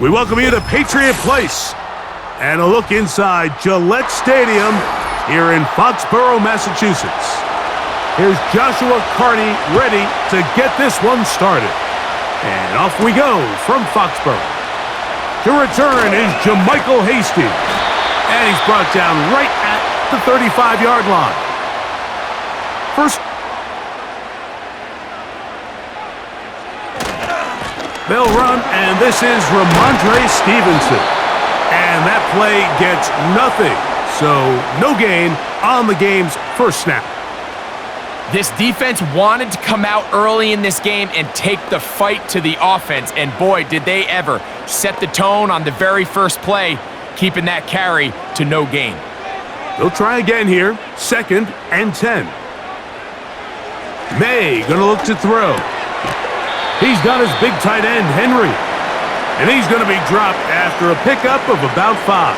We welcome you to Patriot Place and a look inside Gillette Stadium here in Foxborough, Massachusetts. Here's Joshua Carney ready to get this one started. And off we go from Foxborough. To return is Jamichael Hasty. And he's brought down right at the 35-yard line. First, they'll run, and this is Ramondre Stevenson. And that play gets nothing. So no gain on the game's first snap. This defense wanted to come out early in this game and take the fight to the offense. And boy, did they ever set the tone on the very first play, keeping that carry to no gain. They'll try again here, 2nd and 10. May gonna look to throw. He's got his big tight end, Henry. And he's gonna be dropped after a pickup of about 5.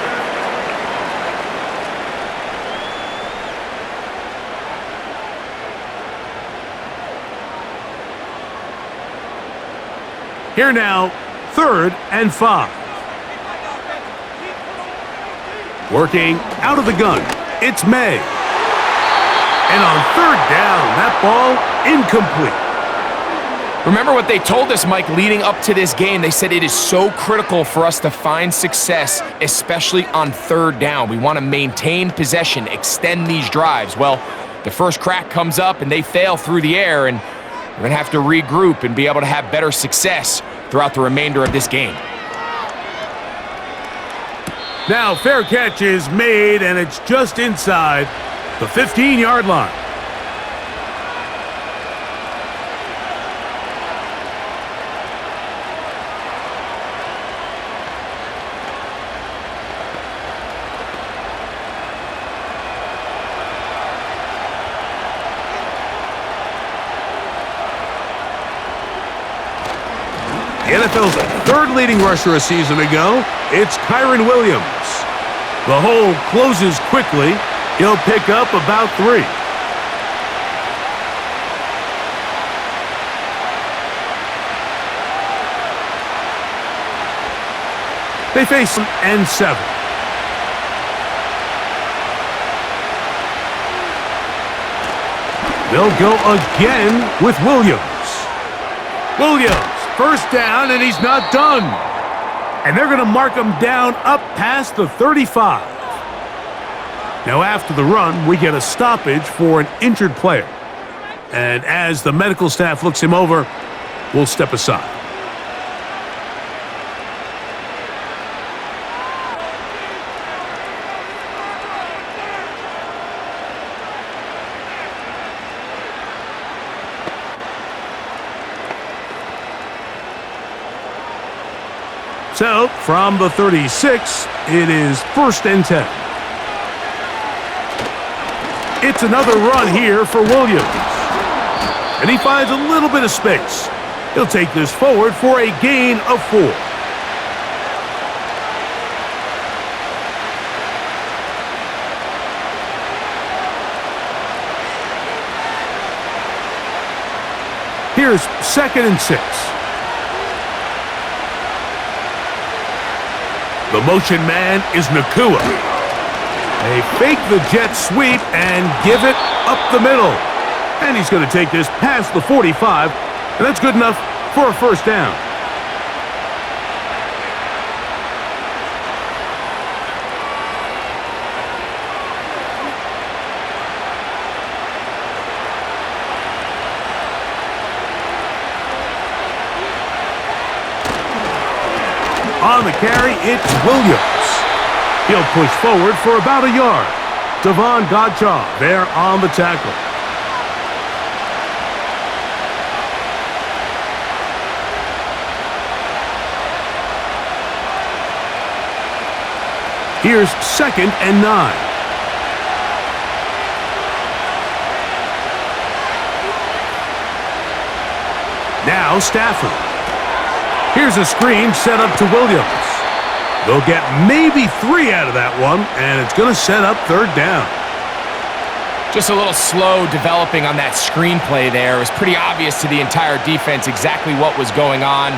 Here now, 3rd and 5. Working out of the gun, it's May. And on 3rd down, that ball incomplete. Remember what they told us, Mike, leading up to this game. They said it is so critical for us to find success, especially on 3rd down. We want to maintain possession, extend these drives. Well, the first crack comes up and they fail through the air, and we're going to have to regroup and be able to have better success throughout the remainder of this game. Now, fair catch is made, and it's just inside the 15-yard line. The NFL's 3rd leading rusher a season ago. It's Kyron Williams. The hole closes quickly. He'll pick up about 3. They face 1st and 7. They'll go again with Williams. Williams. 1st down, and he's not done. And they're going to mark him down up past the 35. Now, after the run, we get a stoppage for an injured player. And as the medical staff looks him over, we'll step aside. So, from the 36, it is 1st and 10. It's another run here for Williams. And he finds a little bit of space. He'll take this forward for a gain of 4. Here's 2nd and 6. The motion man is Nakua. They fake the jet sweep and give it up the middle. And he's going to take this past the 45, and that's good enough for a 1st down. On the carry, it's Williams. He'll push forward for about a yard. Devon Godchaw there on the tackle. Here's 2nd and 9. Now Stafford. Here's a screen set up to Williams. They'll get maybe 3 out of that one, and it's going to set up 3rd down. Just a little slow developing on that screenplay there. It was pretty obvious to the entire defense exactly what was going on.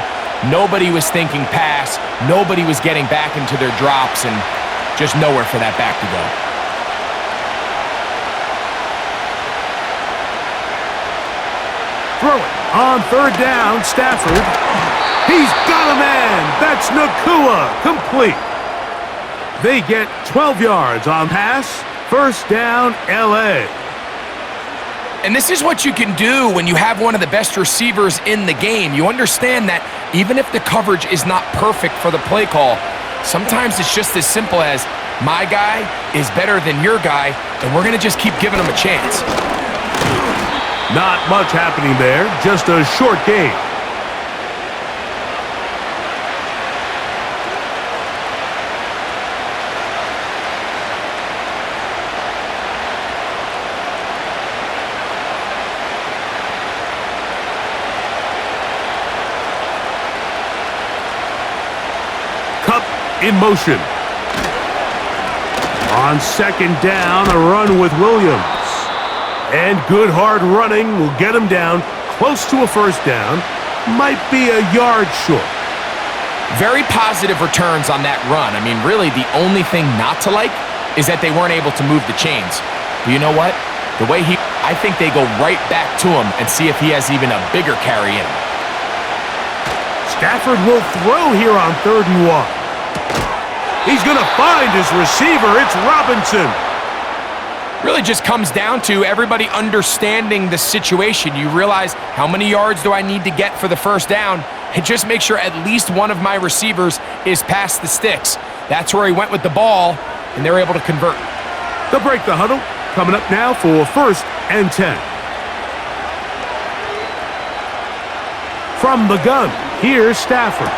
Nobody was thinking pass. Nobody was getting back into their drops, and just nowhere for that back to go. Throw it on third down, Stafford. He's got a man. That's Nakua, complete. They get 12 yards on pass. First down, L.A. And this is what you can do when you have one of the best receivers in the game. You understand that even if the coverage is not perfect for the play call, sometimes it's just as simple as my guy is better than your guy, and we're going to just keep giving him a chance. Not much happening there, just a short game. In motion. On second down, a run with Williams. And good hard running will get him down close to a first down. Might be a yard short. Very positive returns on that run. I mean, really, the only thing not to like is that they weren't able to move the chains. But you know what? The way I think they go right back to him and see if he has even a bigger carry in him. Stafford will throw here on 3rd and 1. He's going to find his receiver. It's Robinson. Really just comes down to everybody understanding the situation. You realize, how many yards do I need to get for the first down? And just make sure at least one of my receivers is past the sticks. That's where he went with the ball, and they're able to convert. They'll break the huddle. Coming up now for 1st and 10. From the gun, here's Stafford.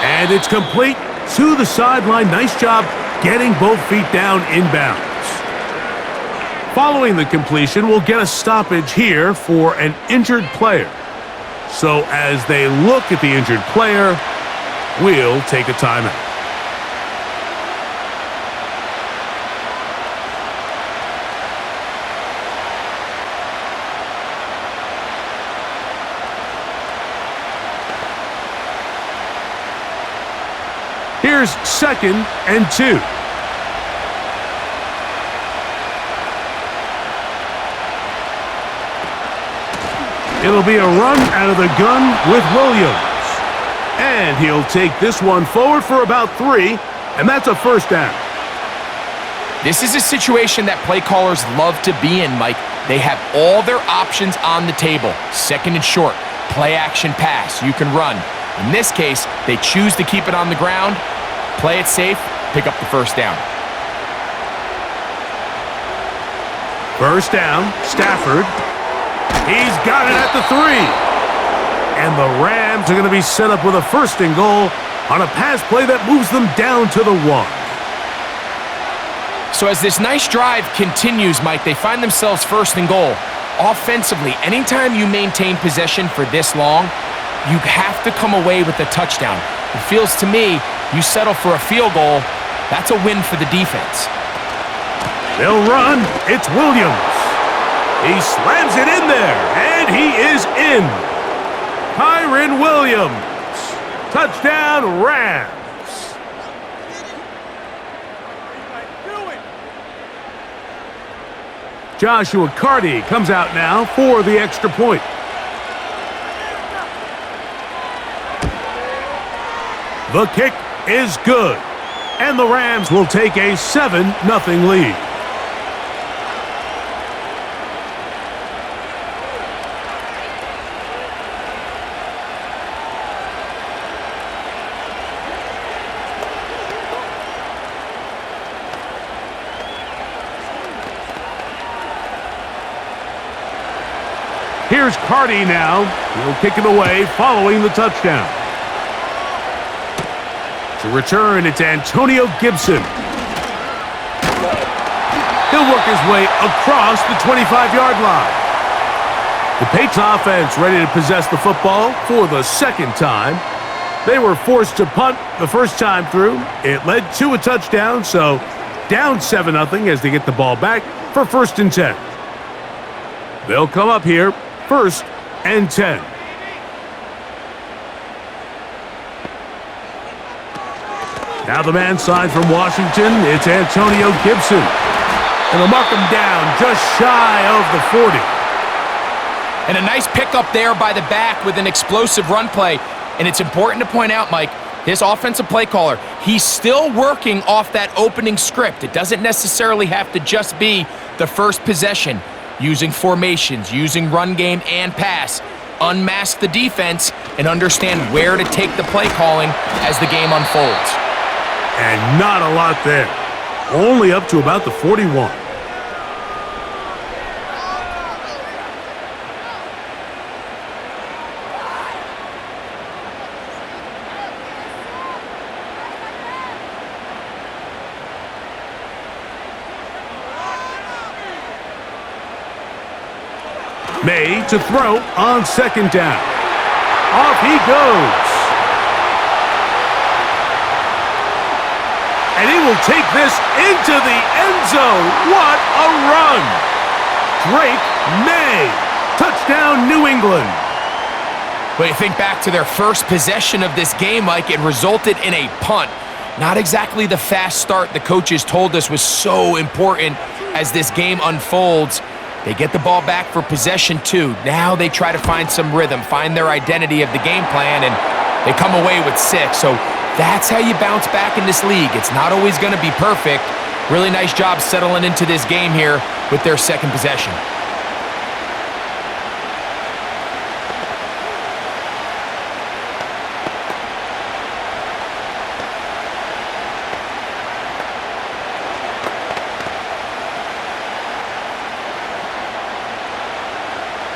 And it's complete. To the sideline. Nice job getting both feet down inbounds. Following the completion, we'll get a stoppage here for an injured player. So as they look at the injured player, we'll take a timeout. Here's 2nd and 2. It'll be a run out of the gun with Williams. And he'll take this one forward for about 3, and that's a first down. This is a situation that play callers love to be in, Mike. They have all their options on the table. 2nd and short, play action pass, you can run. In this case, they choose to keep it on the ground, play it safe, pick up the first down. First down, Stafford. He's got it at the 3. And the Rams are going to be set up with a 1st and goal on a pass play that moves them down to the 1. So as this nice drive continues, Mike, they find themselves 1st and goal. Offensively, anytime you maintain possession for this long, you have to come away with a touchdown. It feels to me, you settle for a field goal, that's a win for the defense. They'll run. It's Williams. He slams it in there, and he is in. Kyren Williams. Touchdown, Rams. Joshua Carty comes out now for the extra point. The kick is good, and the Rams will take a 7-0 lead. Here's Carty now. He'll kick it away following the touchdown. To return, it's Antonio Gibson. He'll work his way across the 25-yard line. The Patriots offense ready to possess the football for the 2nd time. They were forced to punt the first time through. It led to a touchdown, so down 7-0 as they get the ball back for 1st and 10. They'll come up here, 1st and 10. Now the man side from Washington, it's Antonio Gibson. And they'll mark him down just shy of the 40. And a nice pickup there by the back with an explosive run play. And it's important to point out, Mike, this offensive play caller, he's still working off that opening script. It doesn't necessarily have to just be the first possession. Using formations, using run game and pass. Unmask the defense and understand where to take the play calling as the game unfolds. And not a lot there. Only up to about the 41. May to throw on second down. Off he goes. And he will take this into the end zone. What a run. Drake May. Touchdown, New England. But you think back to their first possession of this game, Mike, it resulted in a punt. Not exactly the fast start the coaches told us was so important as this game unfolds. They get the ball back for possession 2. Now they try to find some rhythm, find their identity of the game plan, and they come away with 6. So that's how you bounce back in this league. It's not always going to be perfect. Really nice job settling into this game here with their second possession.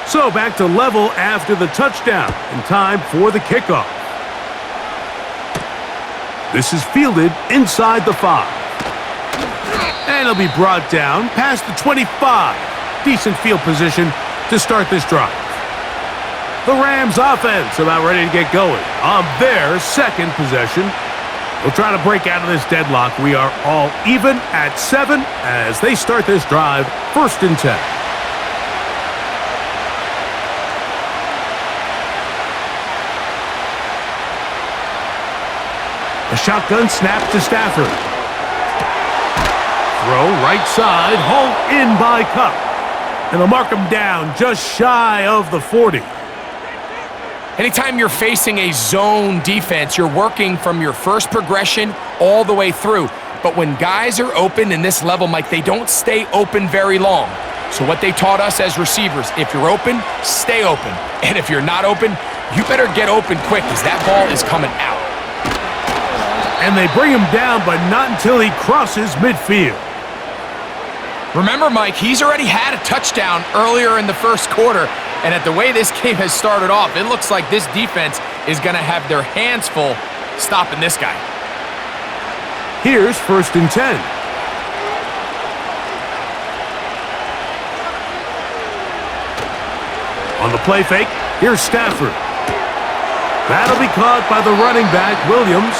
So back to level after the touchdown, and time for the kickoff. This is fielded inside the 5. And it'll be brought down past the 25. Decent field position to start this drive. The Rams offense about ready to get going on their second possession. We'll try to break out of this deadlock. We are all even at 7 as they start this drive, 1st and 10. A shotgun snap to Stafford. Throw right side, hauled in by Cup. And they'll mark him down just shy of the 40. Anytime you're facing a zone defense, you're working from your first progression all the way through. But when guys are open in this level, Mike, they don't stay open very long. So what they taught us as receivers, if you're open, stay open. And if you're not open, you better get open quick because that ball is coming out. And they bring him down, but not until he crosses midfield. Remember, Mike, he's already had a touchdown earlier in the first quarter, and at the way this game has started off, it looks like this defense is going to have their hands full stopping this guy. Here's 1st and 10. On the play fake, here's Stafford. That'll be caught by the running back, Williams.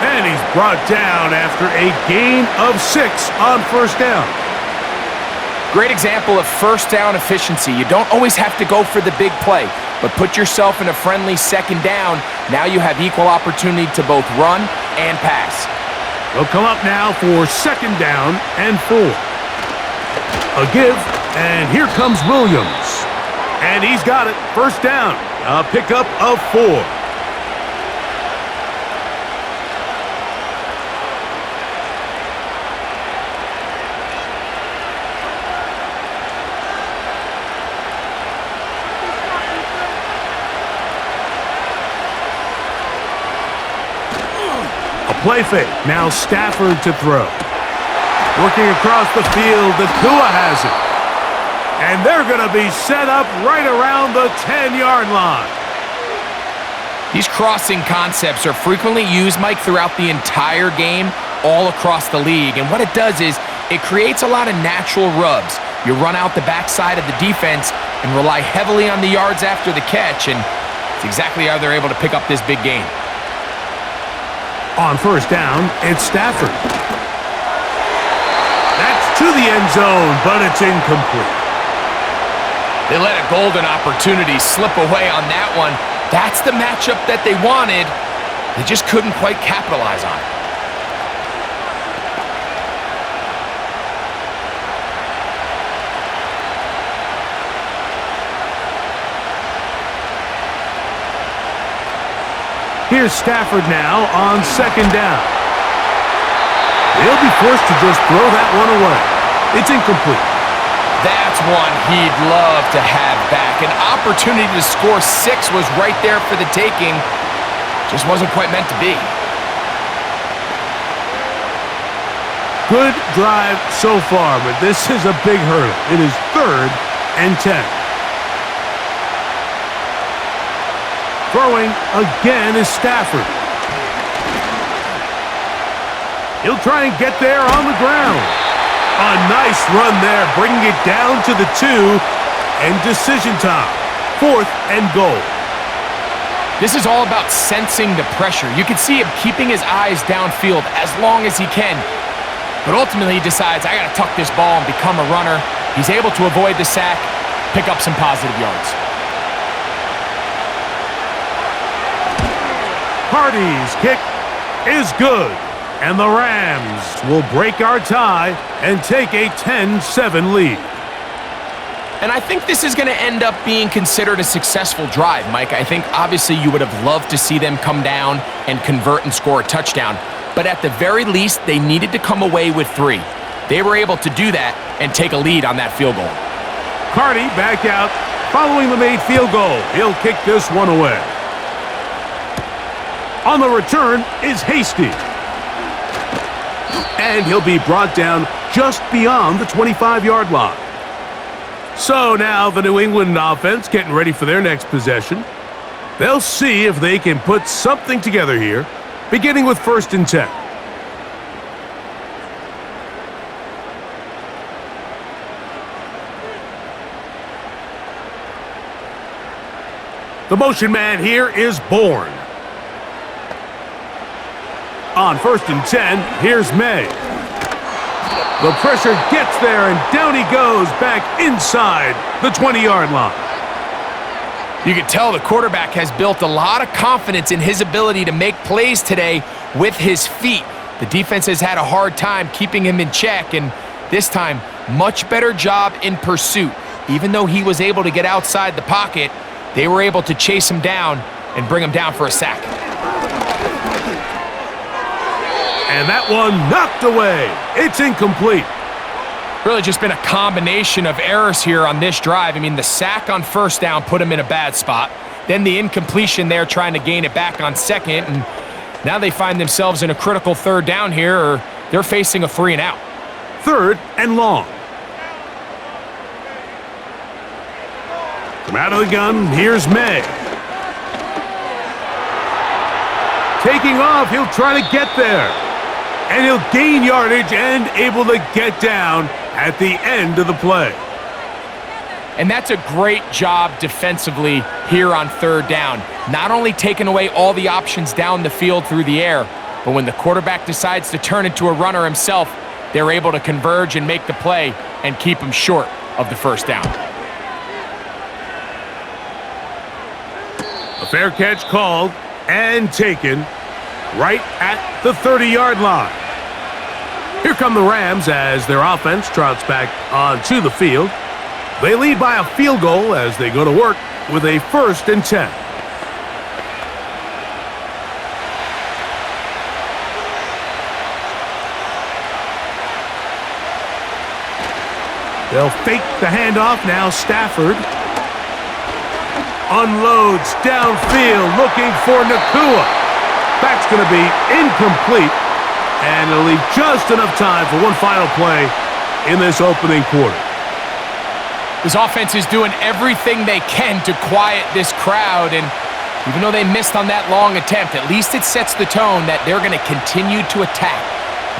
And he's brought down after a gain of 6 on 1st down. Great example of 1st down efficiency. You don't always have to go for the big play, but put yourself in a friendly 2nd down. Now you have equal opportunity to both run and pass. They'll come up now for 2nd down and 4. A give, and here comes Williams. And he's got it. 1st down. A pickup of 4. Play fake. Now Stafford to throw. Working across the field, the Tua has it. And they're going to be set up right around the 10-yard line. These crossing concepts are frequently used, Mike, throughout the entire game, all across the league. And what it does is it creates a lot of natural rubs. You run out the backside of the defense and rely heavily on the yards after the catch, and it's exactly how they're able to pick up this big game. On 1st down, it's Stafford. That's to the end zone, but it's incomplete. They let a golden opportunity slip away on that one. That's the matchup that they wanted. They just couldn't quite capitalize on it. Here's Stafford now on second down. He'll be forced to just throw that one away. It's incomplete. That's one he'd love to have back. An opportunity to score 6 was right there for the taking. Just wasn't quite meant to be. Good drive so far, but this is a big hurdle. It is 3rd and 10. Throwing again is Stafford. He'll try and get there on the ground. A nice run there, bringing it down to the 2, and decision time. 4th and goal. This is all about sensing the pressure. You can see him keeping his eyes downfield as long as he can. But ultimately, he decides, I got to tuck this ball and become a runner. He's able to avoid the sack, pick up some positive yards. Hardy's kick is good. And the Rams will break our tie and take a 10-7 lead. And I think this is going to end up being considered a successful drive, Mike. I think obviously you would have loved to see them come down and convert and score a touchdown. But at the very least, they needed to come away with 3. They were able to do that and take a lead on that field goal. Hardy back out following the made field goal. He'll kick this one away. On the return is Hasty. And he'll be brought down just beyond the 25-yard line. So now the New England offense getting ready for their next possession. They'll see if they can put something together here, beginning with 1st and 10. The motion man here is Bourne. On 1st and 10, here's May. The pressure gets there, and down he goes back inside the 20-yard line. You can tell the quarterback has built a lot of confidence in his ability to make plays today with his feet. The defense has had a hard time keeping him in check, and this time, much better job in pursuit. Even though he was able to get outside the pocket, they were able to chase him down and bring him down for a sack. And that one knocked away. It's incomplete. Really just been a combination of errors here on this drive. I mean, the sack on 1st down put him in a bad spot. Then the incompletion there trying to gain it back on 2nd. And now they find themselves in a critical 3rd down here, or they're facing a 3 and out. 3rd and long. From out of the gun, here's May. Taking off, he'll try to get there. And he'll gain yardage and able to get down at the end of the play. And that's a great job defensively here on 3rd down. Not only taking away all the options down the field through the air, but when the quarterback decides to turn into a runner himself, they're able to converge and make the play and keep him short of the 1st down. A fair catch called and taken right at the 30-yard line. Here come the Rams as their offense trots back onto the field. They lead by a field goal as they go to work with a 1st and 10. They'll fake the handoff. Now Stafford unloads downfield looking for Nakua. That's going to be incomplete. And it'll leave just enough time for one final play in this opening quarter. This offense is doing everything they can to quiet this crowd, and even though they missed on that long attempt, at least it sets the tone that they're going to continue to attack.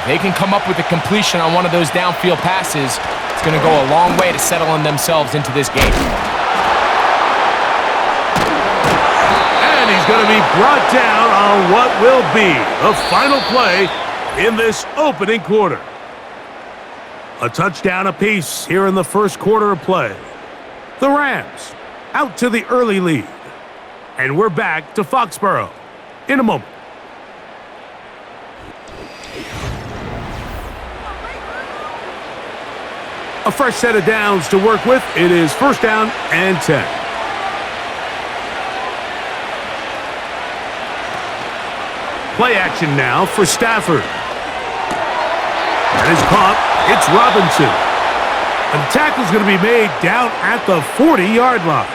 If they can come up with a completion on one of those downfield passes, it's going to go a long way to settling themselves into this game. And he's going to be brought down on what will be the final play in this opening quarter. A touchdown apiece here in the first quarter of play. The Rams out to the early lead. And we're back to Foxborough in a moment. A fresh set of downs to work with. It is 1st down and 10. Play action now for Stafford. That is caught. It's Robinson. And the tackle's going to be made down at the 40-yard line.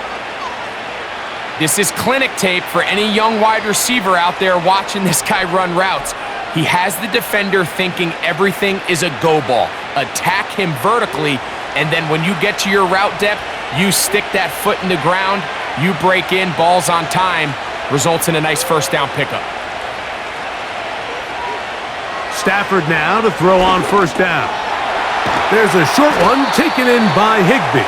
This is clinic tape for any young wide receiver out there watching this guy run routes. He has the defender thinking everything is a go ball. Attack him vertically, and then when you get to your route depth, you stick that foot in the ground, you break in, ball's on time, results in a nice first down pickup. Stafford now to throw on first down. There's a short one taken in by Higbee.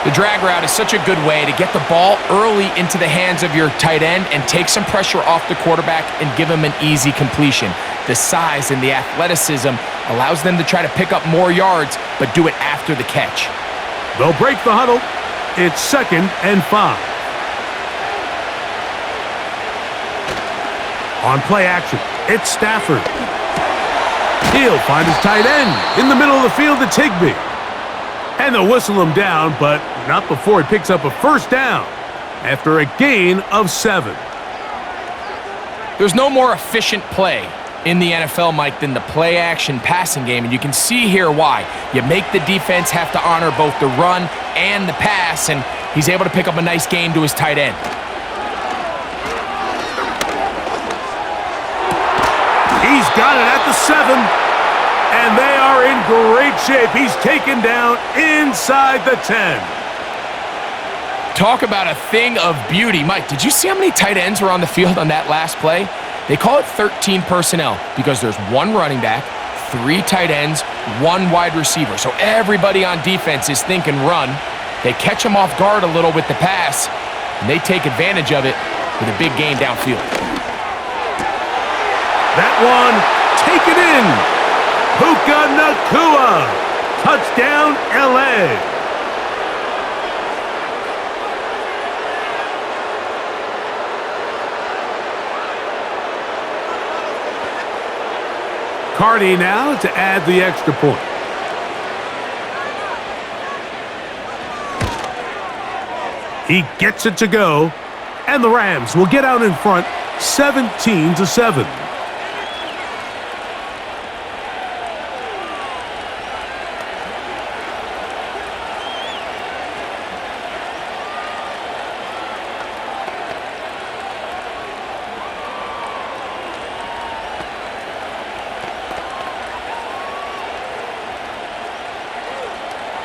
The drag route is such a good way to get the ball early into the hands of your tight end and take some pressure off the quarterback and give him an easy completion. The size and the athleticism allows them to try to pick up more yards, but do it after the catch. They'll break the huddle. It's 2nd and 5. On play action, it's Stafford. He'll find his tight end. In the middle of the field, it's Higbee. And they'll whistle him down, but not before he picks up a first down after a gain of 7. There's no more efficient play in the NFL, Mike, than the play-action passing game, and you can see here why. You make the defense have to honor both the run and the pass, and he's able to pick up a nice gain to his tight end. He's got it at the 7. And they are in great shape. He's taken down inside the 10. Talk about a thing of beauty. Mike, did you see how many tight ends were on the field on that last play? They call it 13 personnel because there's 1 running back, 3 tight ends, 1 wide receiver. So everybody on defense is thinking run. They catch him off guard a little with the pass, and they take advantage of it with a big gain downfield. That one taken in. Puka Nacua. Touchdown, L.A. Cardi now to add the extra point. He gets it to go, and the Rams will get out in front 17-7.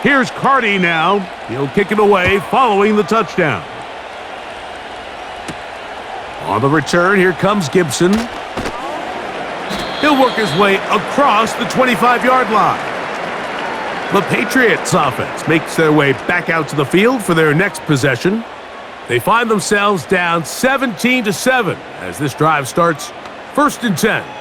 Here's Cardi now. He'll kick it away following the touchdown. On the return, here comes Gibson. He'll work his way across the 25-yard line. The Patriots offense makes their way back out to the field for their next possession. They find themselves down 17-7 as this drive starts 1st and 10.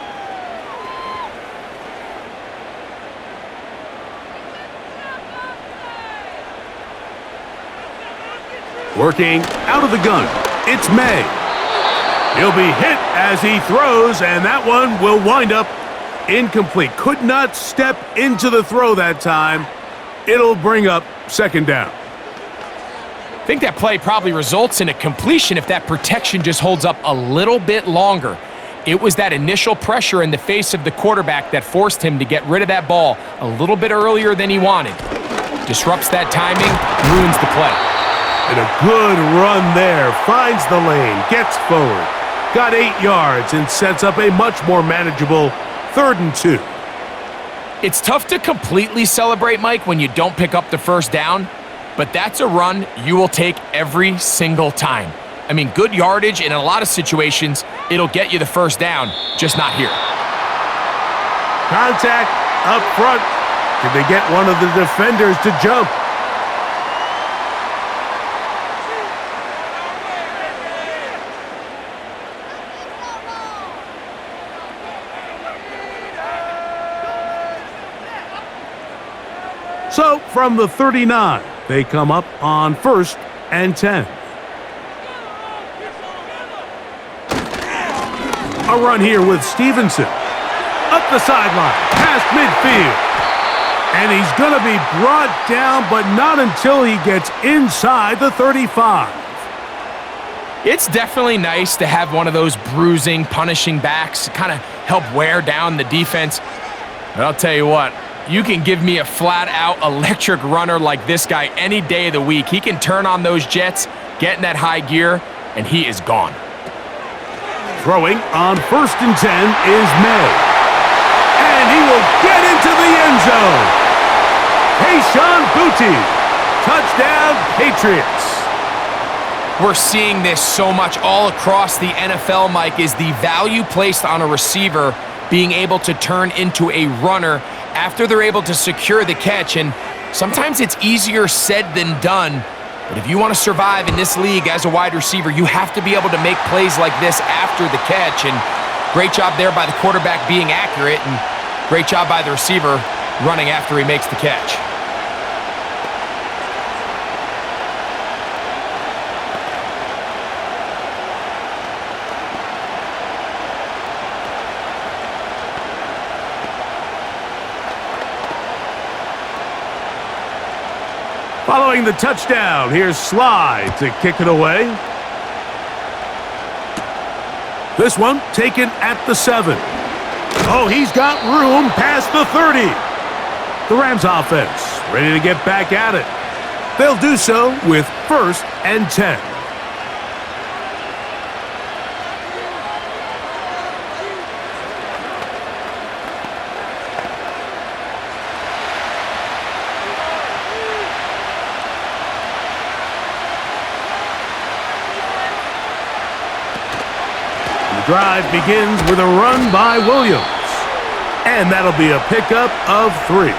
Working out of the gun, it's May. He'll be hit as he throws, and that one will wind up incomplete. Could not step into the throw that time. It'll bring up 2nd down. I think that play probably results in a completion if that protection just holds up a little bit longer. It was that initial pressure in the face of the quarterback that forced him to get rid of that ball a little bit earlier than he wanted. Disrupts that timing, ruins the play. And a good run there. Finds the lane, gets forward. Got 8 yards and sets up a much more manageable 3rd and 2. It's tough to completely celebrate, Mike, when you don't pick up the first down, but that's a run you will take every single time. I mean, good yardage, and in a lot of situations, it'll get you the first down, just not here. Contact up front. Did they get one of the defenders to jump? So, from the 39, they come up on 1st and 10. A run here with Stevenson. Up the sideline, past midfield. And he's going to be brought down, but not until he gets inside the 35. It's definitely nice to have one of those bruising, punishing backs to kind of help wear down the defense. But I'll tell you what, you can give me a flat-out electric runner like this guy any day of the week. He can turn on those jets, get in that high gear, and he is gone. Throwing on 1st and 10 is May. And he will get into the end zone. Kayshon Boutte. Touchdown, Patriots. We're seeing this so much all across the NFL, Mike, is the value placed on a receiver being able to turn into a runner after they're able to secure the catch. And sometimes it's easier said than done. But if you want to survive in this league as a wide receiver, you have to be able to make plays like this after the catch. And great job there by the quarterback being accurate, and great job by the receiver running after he makes the catch. Following the touchdown, here's Slide to kick it away. This one taken at the 7. Oh, he's got room past the 30. The Rams offense ready to get back at it. They'll do so with 1st and 10. The drive begins with a run by Williams. And that'll be a pickup of 3.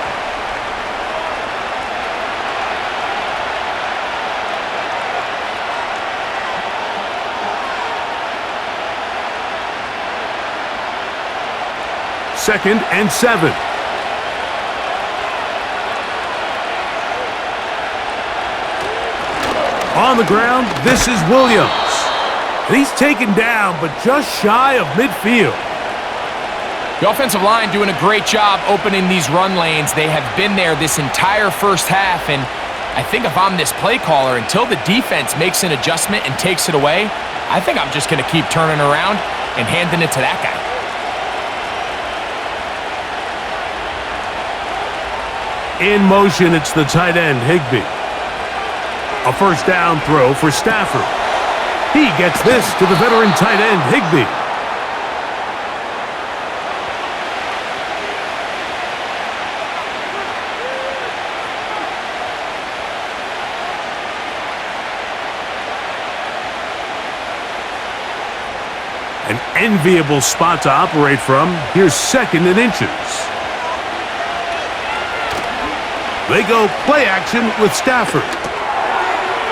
Second and 7. On the ground, this is Williams. And he's taken down, but just shy of midfield. The offensive line doing a great job opening these run lanes. They have been there this entire first half, and I think if I'm this play caller, until the defense makes an adjustment and takes it away, I think I'm just going to keep turning around and handing it to that guy. In motion, it's the tight end, Higbee. A 1st down throw for Stafford. He gets this to the veteran tight end, Higbee. An enviable spot to operate from. Here's 2nd and inches. They go play action with Stafford.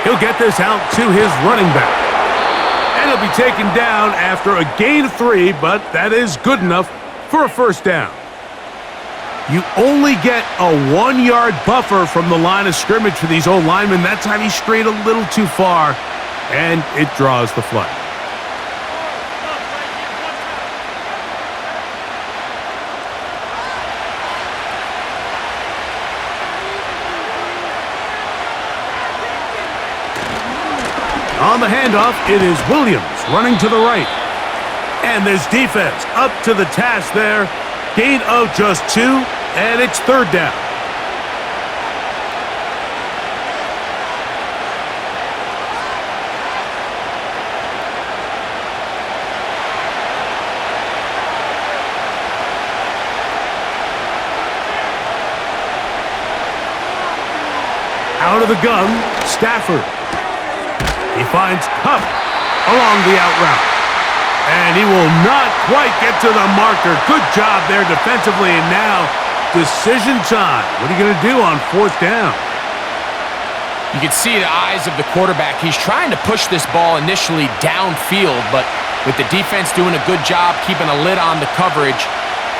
He'll get this out to his running back. And he'll be taken down after a gain of 3, but that is good enough for a 1st down. You only get a 1-yard buffer from the line of scrimmage for these old linemen. That time he strayed a little too far, and it draws the flag. On the handoff, it is Williams running to the right. And there's defense up to the task there. Gain of just 2, and it's 3rd down. Out of the gun, Stafford. He finds Cup along the out route. And he will not quite get to the marker. Good job there defensively. And now, decision time. What are you going to do on 4th down? You can see the eyes of the quarterback. He's trying to push this ball initially downfield, but with the defense doing a good job keeping a lid on the coverage,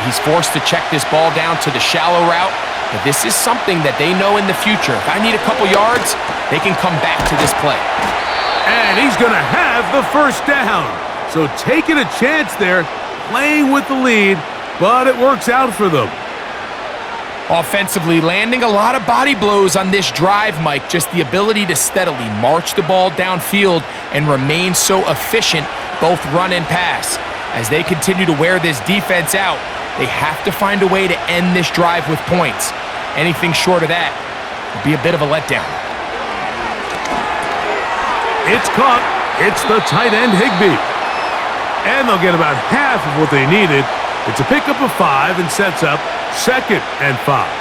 he's forced to check this ball down to the shallow route. But this is something that they know in the future. If I need a couple yards, they can come back to this play. And he's going to have the 1st down. So taking a chance there, playing with the lead, but it works out for them. Offensively, landing a lot of body blows on this drive, Mike. Just the ability to steadily march the ball downfield and remain so efficient, both run and pass. As they continue to wear this defense out, they have to find a way to end this drive with points. Anything short of that would be a bit of a letdown. It's caught. It's the tight end, Higbee. And they'll get about half of what they needed. It's a pickup of 5 and sets up 2nd and 5.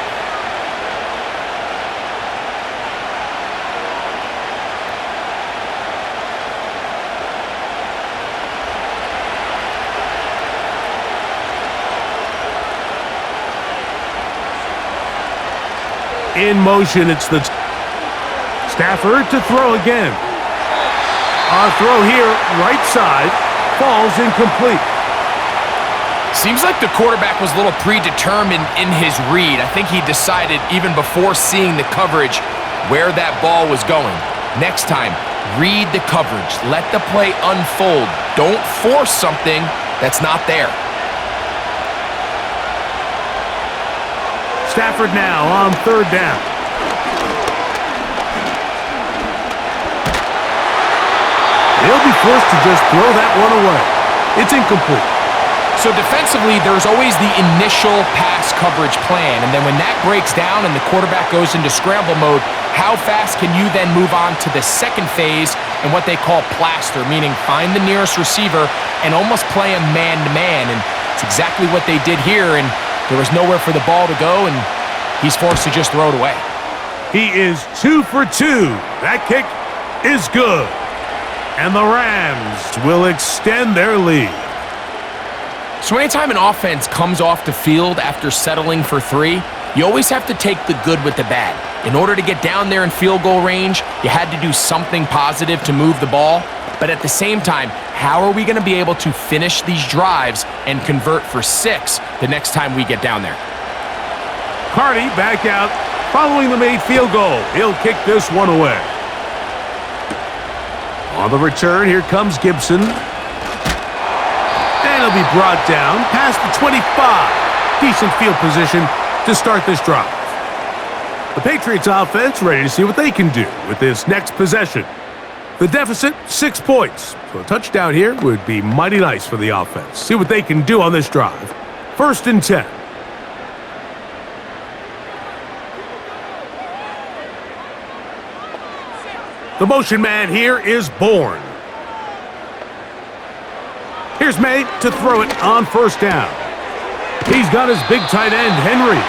In motion, it's the Stafford to throw again. A throw here, right side, falls incomplete. Seems like the quarterback was a little predetermined in his read. I think he decided even before seeing the coverage where that ball was going. Next time, read the coverage. Let the play unfold. Don't force something that's not there. Stafford now on 3rd down. He'll be forced to just throw that one away. It's incomplete. So defensively, there's always the initial pass coverage plan, and then when that breaks down and the quarterback goes into scramble mode, how fast can you then move on to the second phase and what they call plaster, meaning find the nearest receiver and almost play him man-to-man, and it's exactly what they did here, and there was nowhere for the ball to go, and he's forced to just throw it away. He is 2 for 2. That kick is good. And the Rams will extend their lead. So anytime an offense comes off the field after settling for 3, you always have to take the good with the bad. In order to get down there in field goal range, you had to do something positive to move the ball. But at the same time, how are we going to be able to finish these drives and convert for 6 the next time we get down there? Carty back out following the made field goal. He'll kick this one away. On the return, here comes Gibson. And he'll be brought down past the 25. Decent field position to start this drive. The Patriots offense ready to see what they can do with this next possession. The deficit, 6 points. So a touchdown here would be mighty nice for the offense. See what they can do on this drive. 1st and 10. The motion man here is Bourne. Here's May to throw it on 1st down. He's got his big tight end, Henry.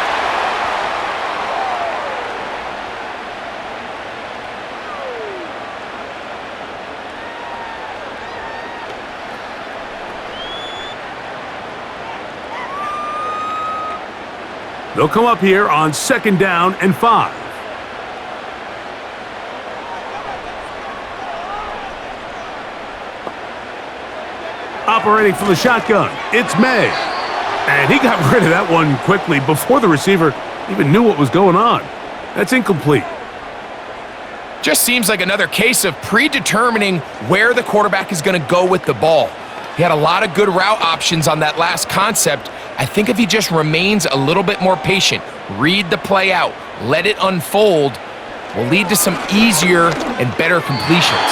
They'll come up here on 2nd down and 5. Operating from the shotgun, it's May. And he got rid of that one quickly before the receiver even knew what was going on. That's incomplete. Just seems like another case of predetermining where the quarterback is going to go with the ball. He had a lot of good route options on that last concept. I think if he just remains a little bit more patient, read the play out, let it unfold, will lead to some easier and better completions.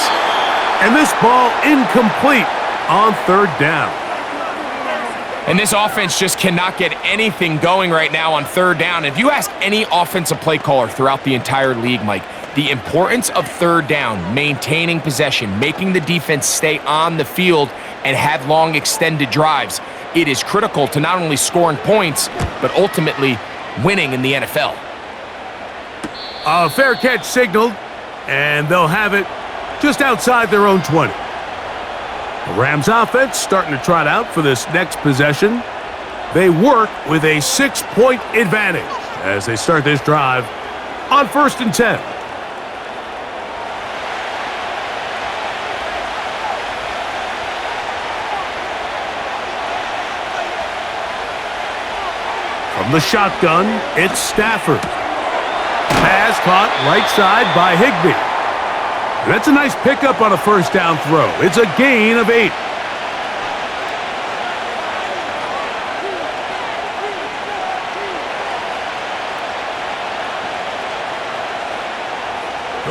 And this ball incomplete on 3rd down. And this offense just cannot get anything going right now on 3rd down. If you ask any offensive play caller throughout the entire league, Mike, the importance of 3rd down, maintaining possession, making the defense stay on the field and have long extended drives, it is critical to not only scoring points, but ultimately winning in the NFL. A fair catch signaled, and they'll have it just outside their own 20. The Rams offense starting to trot out for this next possession. They work with a 6-point advantage as they start this drive on 1st and 10. From the shotgun, it's Stafford. Pass caught right side by Higbee. That's a nice pickup on a 1st down throw. It's a gain of 8.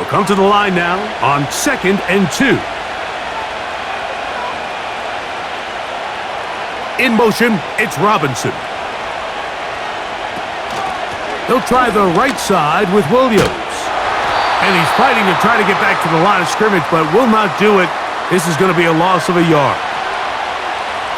come to the line now on 2nd and 2. In motion, it's Robinson. He'll try the right side with Williams. And he's fighting to try to get back to the line of scrimmage, but will not do it. This is going to be a loss of a yard.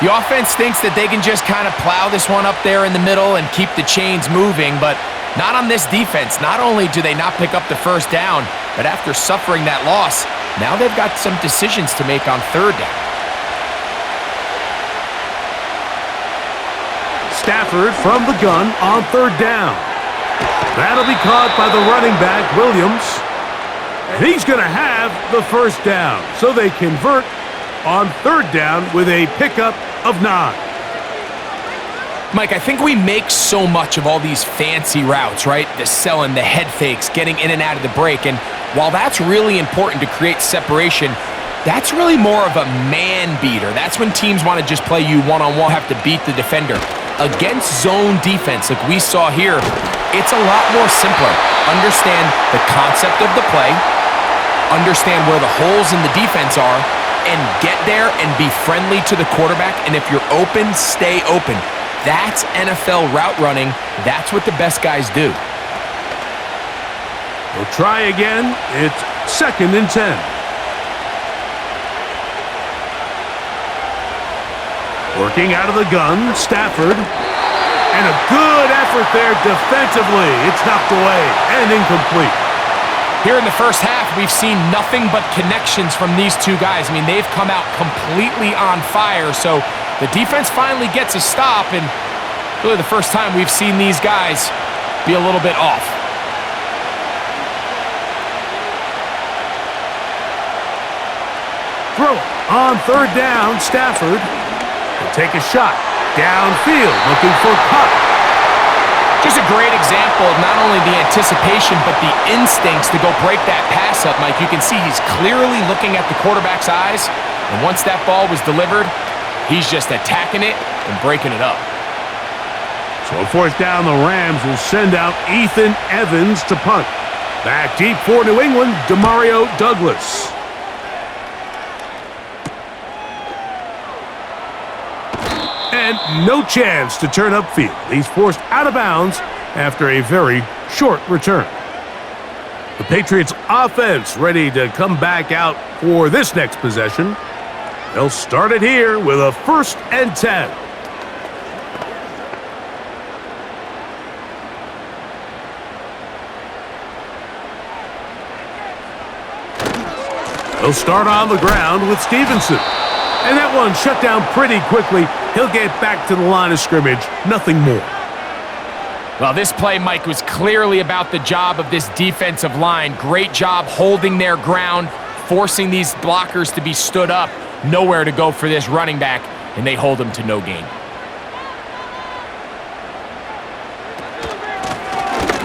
The offense thinks that they can just kind of plow this one up there in the middle and keep the chains moving, but not on this defense. Not only do they not pick up the first down, but after suffering that loss, now they've got some decisions to make on 3rd down. Stafford from the gun on 3rd down. That'll be caught by the running back, Williams. And he's going to have the first down. So they convert on 3rd down with a pickup of 9. Mike, I think we make so much of all these fancy routes, right? The selling, the head fakes, getting in and out of the break. And while that's really important to create separation, that's really more of a man beater. That's when teams want to just play you one-on-one, have to beat the defender. Against zone defense, like we saw here, it's a lot more simpler. Understand the concept of the play, understand where the holes in the defense are, and get there and be friendly to the quarterback. And if you're open, stay open. That's NFL route running. That's what the best guys do. We'll try again. It's 2nd and 10. Working out of the gun, Stafford. And a good effort there defensively. It's knocked away and incomplete. Here in the first half, we've seen nothing but connections from these two guys. I mean, they've come out completely on fire, so the defense finally gets a stop, and really the first time we've seen these guys be a little bit off. Throw on 3rd down, Stafford. He'll take a shot downfield, looking for Cup. Just a great example of not only the anticipation, but the instincts to go break that pass up, Mike. You can see he's clearly looking at the quarterback's eyes, and once that ball was delivered, he's just attacking it and breaking it up. So 4th down, the Rams will send out Ethan Evans to punt. Back deep for New England, Demario Douglas. And no chance to turn upfield. He's forced out of bounds after a very short return. The Patriots offense ready to come back out for this next possession. They'll start it here with a 1st and 10. They'll start on the ground with Stevenson. And that one shut down pretty quickly. He'll get back to the line of scrimmage. Nothing more. Well, this play, Mike, was clearly about the job of this defensive line. Great job holding their ground, forcing these blockers to be stood up. Nowhere to go for this running back, and they hold him to no gain.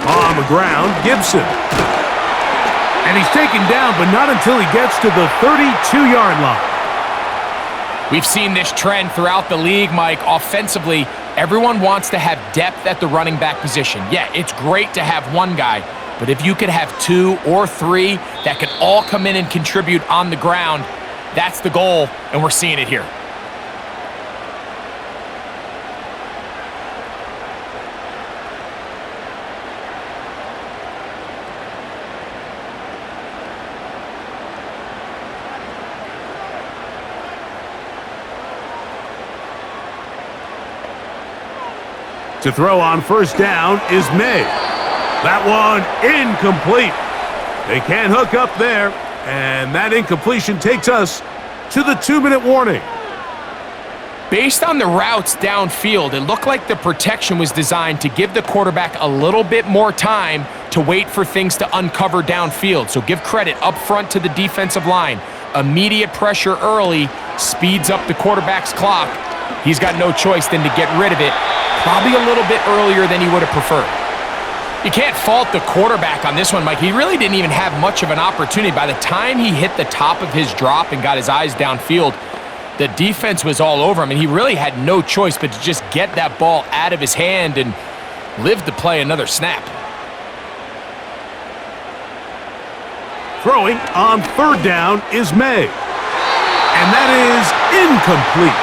On the ground, Gibson. And he's taken down, but not until he gets to the 32-yard line. We've seen this trend throughout the league, Mike. Offensively, everyone wants to have depth at the running back position. Yeah, it's great to have one guy, but if you could have 2 or 3 that could all come in and contribute on the ground, that's the goal, and we're seeing it here. To throw on 1st down is May. That one incomplete. They can't hook up there, and that incompletion takes us to the 2-minute warning. Based on the routes downfield, it looked like the protection was designed to give the quarterback a little bit more time to wait for things to uncover downfield. So give credit up front to the defensive line. Immediate pressure early speeds up the quarterback's clock. He's got no choice than to get rid of it, probably a little bit earlier than he would have preferred. You can't fault the quarterback on this one, Mike. He really didn't even have much of an opportunity. By the time he hit the top of his drop and got his eyes downfield, the defense was all over him, and he really had no choice but to just get that ball out of his hand and live to play another snap. Throwing on third down is May. And that is incomplete.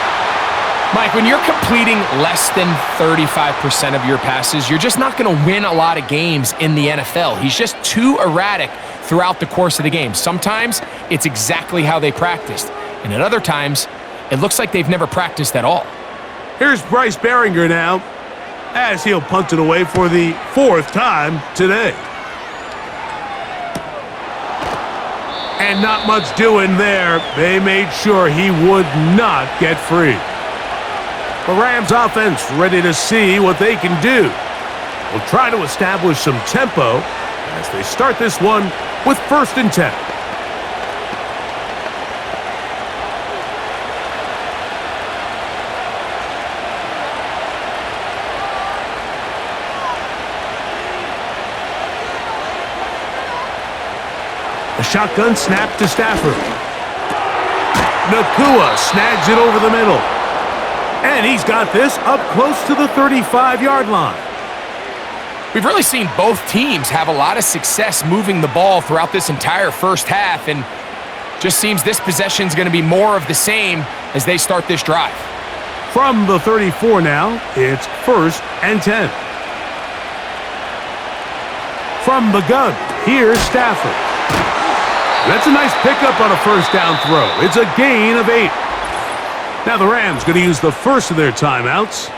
Mike, when you're completing less than 35% of your passes, you're just not going to win a lot of games in the NFL. He's just too erratic throughout the course of the game. Sometimes it's exactly how they practiced, and at other times, it looks like they've never practiced at all. Here's Bryce Behringer now, as he'll punt it away for the fourth time today. And not much doing there. They made sure he would not get free. The Rams offense ready to see what they can do. Will try to establish some tempo as they start this one with 1st and 10. The shotgun snap to Stafford. Nakua snags it over the middle. And he's got this up close to the 35-yard line. We've really seen both teams have a lot of success moving the ball throughout this entire first half, and just seems this possession is going to be more of the same as they start this drive. From the 34 now, it's 1st and 10. From the gun, here's Stafford. That's a nice pickup on a 1st down throw. It's a gain of 8. Now the Rams going to use the first of their timeouts,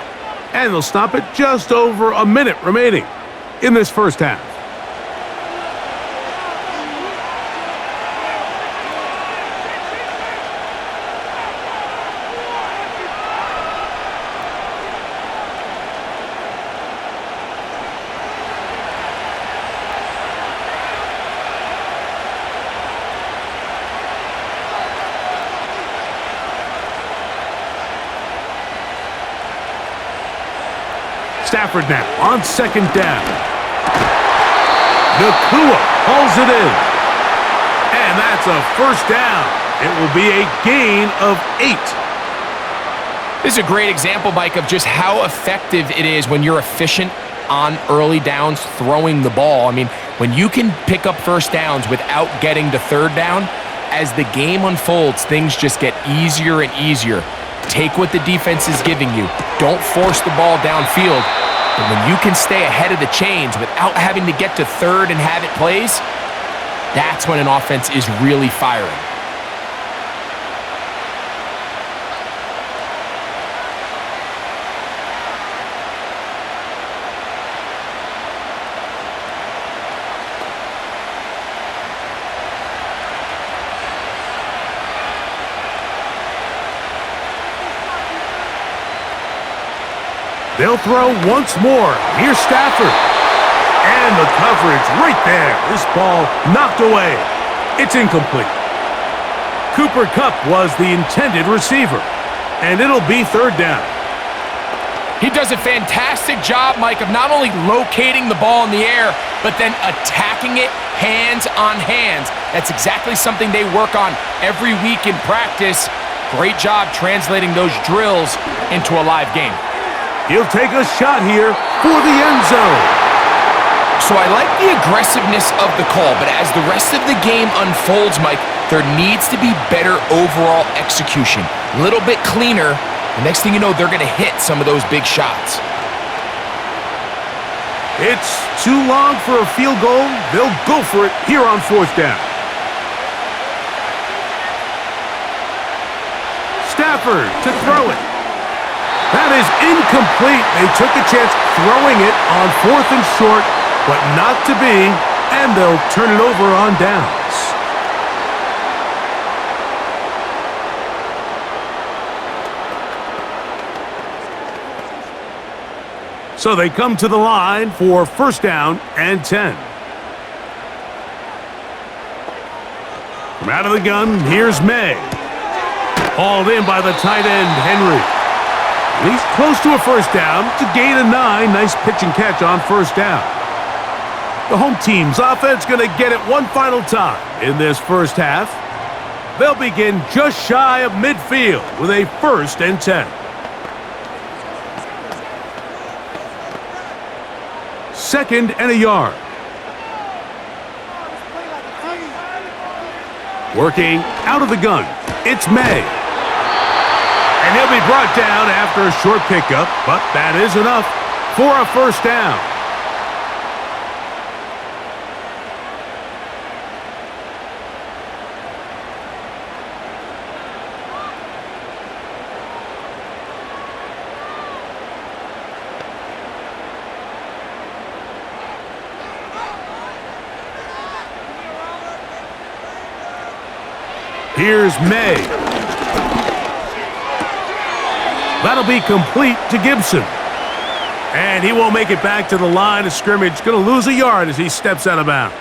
and they'll stop it just over a minute remaining in this first half. Stafford now on 2nd down. Nakua hauls it in. And that's a 1st down. It will be a gain of 8. This is a great example, Mike, of just how effective it is when you're efficient on early downs throwing the ball. I mean, when you can pick up 1st downs without getting to 3rd down, as the game unfolds, things just get easier and easier. Take what the defense is giving you. Don't force the ball downfield. But when you can stay ahead of the chains without having to get to 3rd and have it plays, that's when an offense is really firing. They'll throw once more. Here's Stafford. And the coverage right there. This ball knocked away. It's incomplete. Cooper Kupp was the intended receiver. And it'll be 3rd down. He does a fantastic job, Mike, of not only locating the ball in the air, but then attacking it hands on hands. That's exactly something they work on every week in practice. Great job translating those drills into a live game. He'll take a shot here for the end zone. So I like the aggressiveness of the call, but as the rest of the game unfolds, Mike, there needs to be better overall execution. A little bit cleaner. The next thing you know, they're going to hit some of those big shots. It's too long for a field goal. They'll go for it here on 4th down. Stafford to throw it. That is incomplete. They took a chance throwing it on 4th and short, but not to be, and they'll turn it over on downs. So they come to the line for 1st down and 10. From out of the gun, here's May. Hauled in by the tight end, Henry. He's close to a 1st down. It's a gain of 9. Nice pitch and catch on 1st down. The home team's offense going to get it one final time in this first half. They'll begin just shy of midfield with a 1st and 10. 2nd and a yard. Working out of the gun, it's May. And he'll be brought down after a short pickup, but that is enough for a first down. Here's May. That'll be complete to Gibson. And he won't make it back to the line of scrimmage. Going to lose a yard as he steps out of bounds.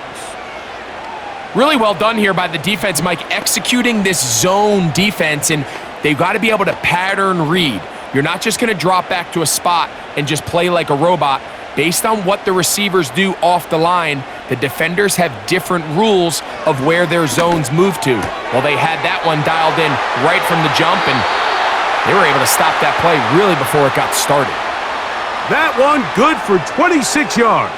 Really well done here by the defense, Mike, executing this zone defense, and they've got to be able to pattern read. You're not just going to drop back to a spot and just play like a robot. Based on what the receivers do off the line, the defenders have different rules of where their zones move to. Well, they had that one dialed in right from the jump, and they were able to stop that play really before it got started. That one good for 26 yards.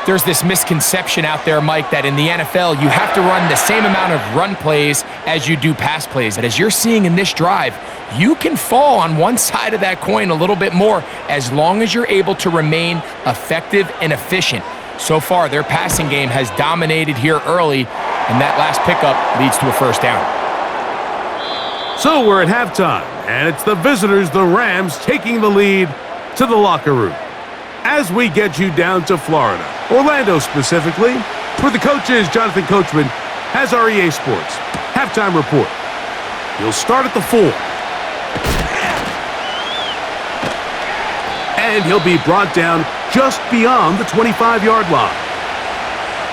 There's this misconception out there, Mike, that in the NFL, you have to run the same amount of run plays as you do pass plays. And as you're seeing in this drive, you can fall on one side of that coin a little bit more as long as you're able to remain effective and efficient. So far, their passing game has dominated here early, and that last pickup leads to a first down. So we're at halftime, and it's the visitors, the Rams, taking the lead to the locker room. As we get you down to Florida, Orlando specifically, where the coach is, Jonathan Coachman, has our EA Sports halftime report. He'll start at the 4. And he'll be brought down just beyond the 25-yard line.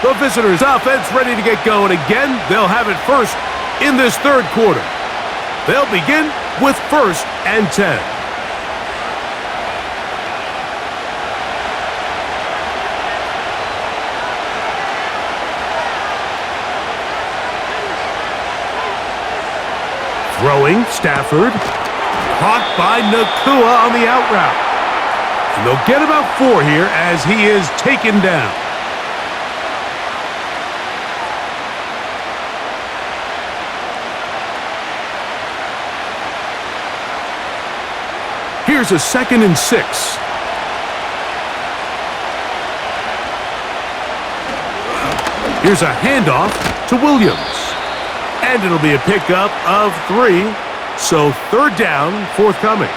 The visitors' offense ready to get going again. They'll have it first in this third quarter. They'll begin with 1st and 10. Throwing, Stafford. Caught by Nakua on the out route. And they'll get about 4 here as he is taken down. Here's a 2nd and 6. Here's a handoff to Williams. And it'll be a pickup of 3, so 3rd down forthcoming.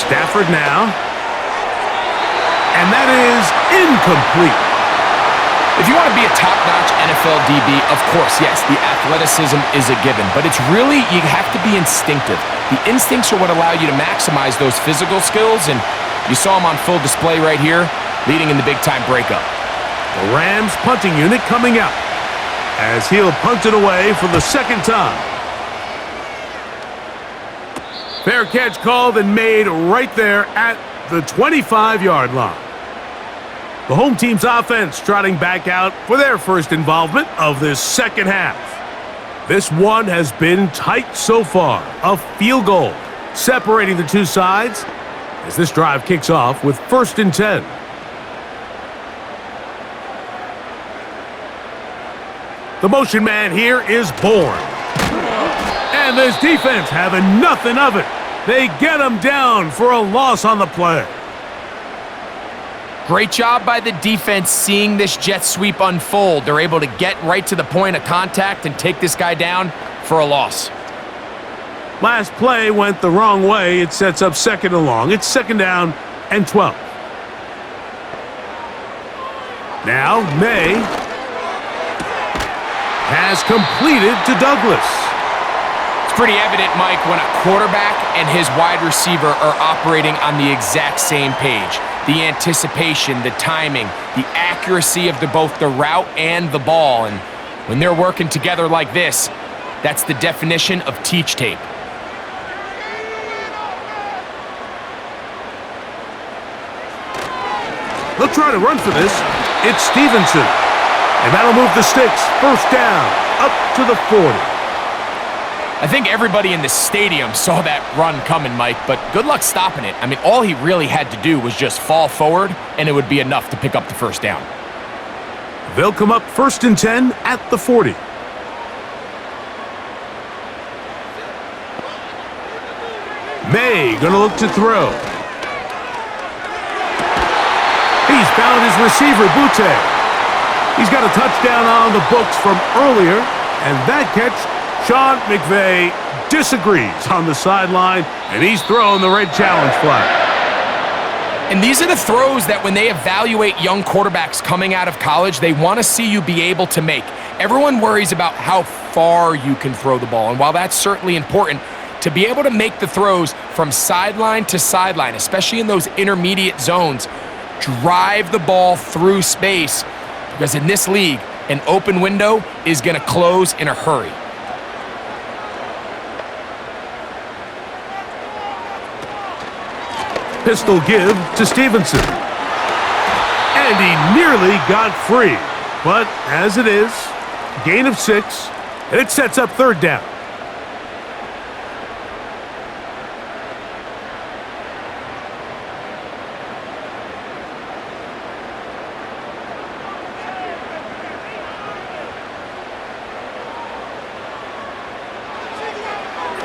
Stafford now. And that is incomplete. If you want to be a top-notch NFL DB, of course, yes, the athleticism is a given, but it's really, you have to be instinctive. The instincts are what allow you to maximize those physical skills, and you saw him on full display right here, leading in the big-time breakup. The Rams punting unit coming out as he'll punt it away for the 2nd time. Fair catch called and made right there at the 25-yard line. The home team's offense trotting back out for their first involvement of this second half. This one has been tight so far. A field goal separating the two sides as this drive kicks off with 1st and 10. The motion man here is Bourne. And this defense having nothing of it. They get him down for a loss on the play. Great job by the defense seeing this jet sweep unfold. They're able to get right to the point of contact and take this guy down for a loss. Last play went the wrong way. It sets up 2nd and long. It's 2nd down and 12. Now May has completed to Douglas. It's pretty evident, Mike, when a quarterback and his wide receiver are operating on the exact same page. The anticipation, the timing, the accuracy of both the route and the ball. And when they're working together like this, that's the definition of teach tape. They'll try to run for this. It's Stevenson. And that'll move the sticks. First down, up to the 40. I think everybody in the stadium saw that run coming, Mike, but good luck stopping it. I mean, all he really had to do was just fall forward, and it would be enough to pick up the first down. They'll come up 1st and 10 at the 40. May gonna look to throw. He's found his receiver, Butte. He's got a touchdown on the books from earlier, and that catch, Sean McVay disagrees on the sideline, and he's throwing the red challenge flag. And these are the throws that when they evaluate young quarterbacks coming out of college, they want to see you be able to make. Everyone worries about how far you can throw the ball, and while that's certainly important, to be able to make the throws from sideline to sideline, especially in those intermediate zones, drive the ball through space, because in this league, an open window is going to close in a hurry. Pistol give to Stevenson. And he nearly got free. But as it is, gain of 6, and it sets up 3rd down.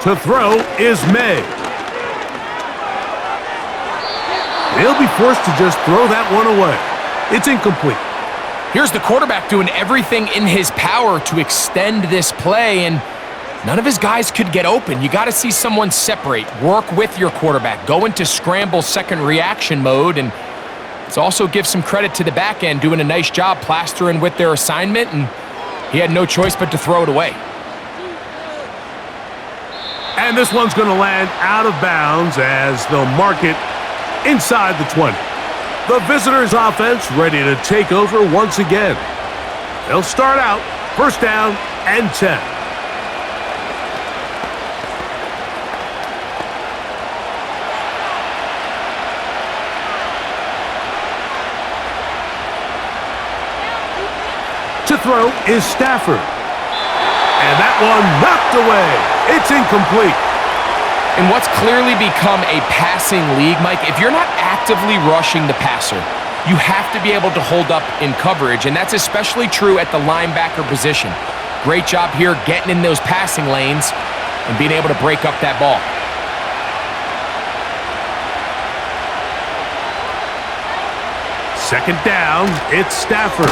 To throw is May. He'll be forced to just throw that one away. It's incomplete. Here's the quarterback doing everything in his power to extend this play, and none of his guys could get open. You got to see someone separate, work with your quarterback, go into scramble second reaction mode, and let's also give some credit to the back end doing a nice job plastering with their assignment, and he had no choice but to throw it away. And this one's going to land out of bounds as they'll mark it inside the 20. The visitors' offense ready to take over once again. They'll start out 1st down and 10. To throw is Stafford. And that one knocked away. It's incomplete. In what's clearly become a passing league, Mike, if you're not actively rushing the passer, you have to be able to hold up in coverage, and that's especially true at the linebacker position. Great job here getting in those passing lanes and being able to break up that ball. Second down, it's Stafford.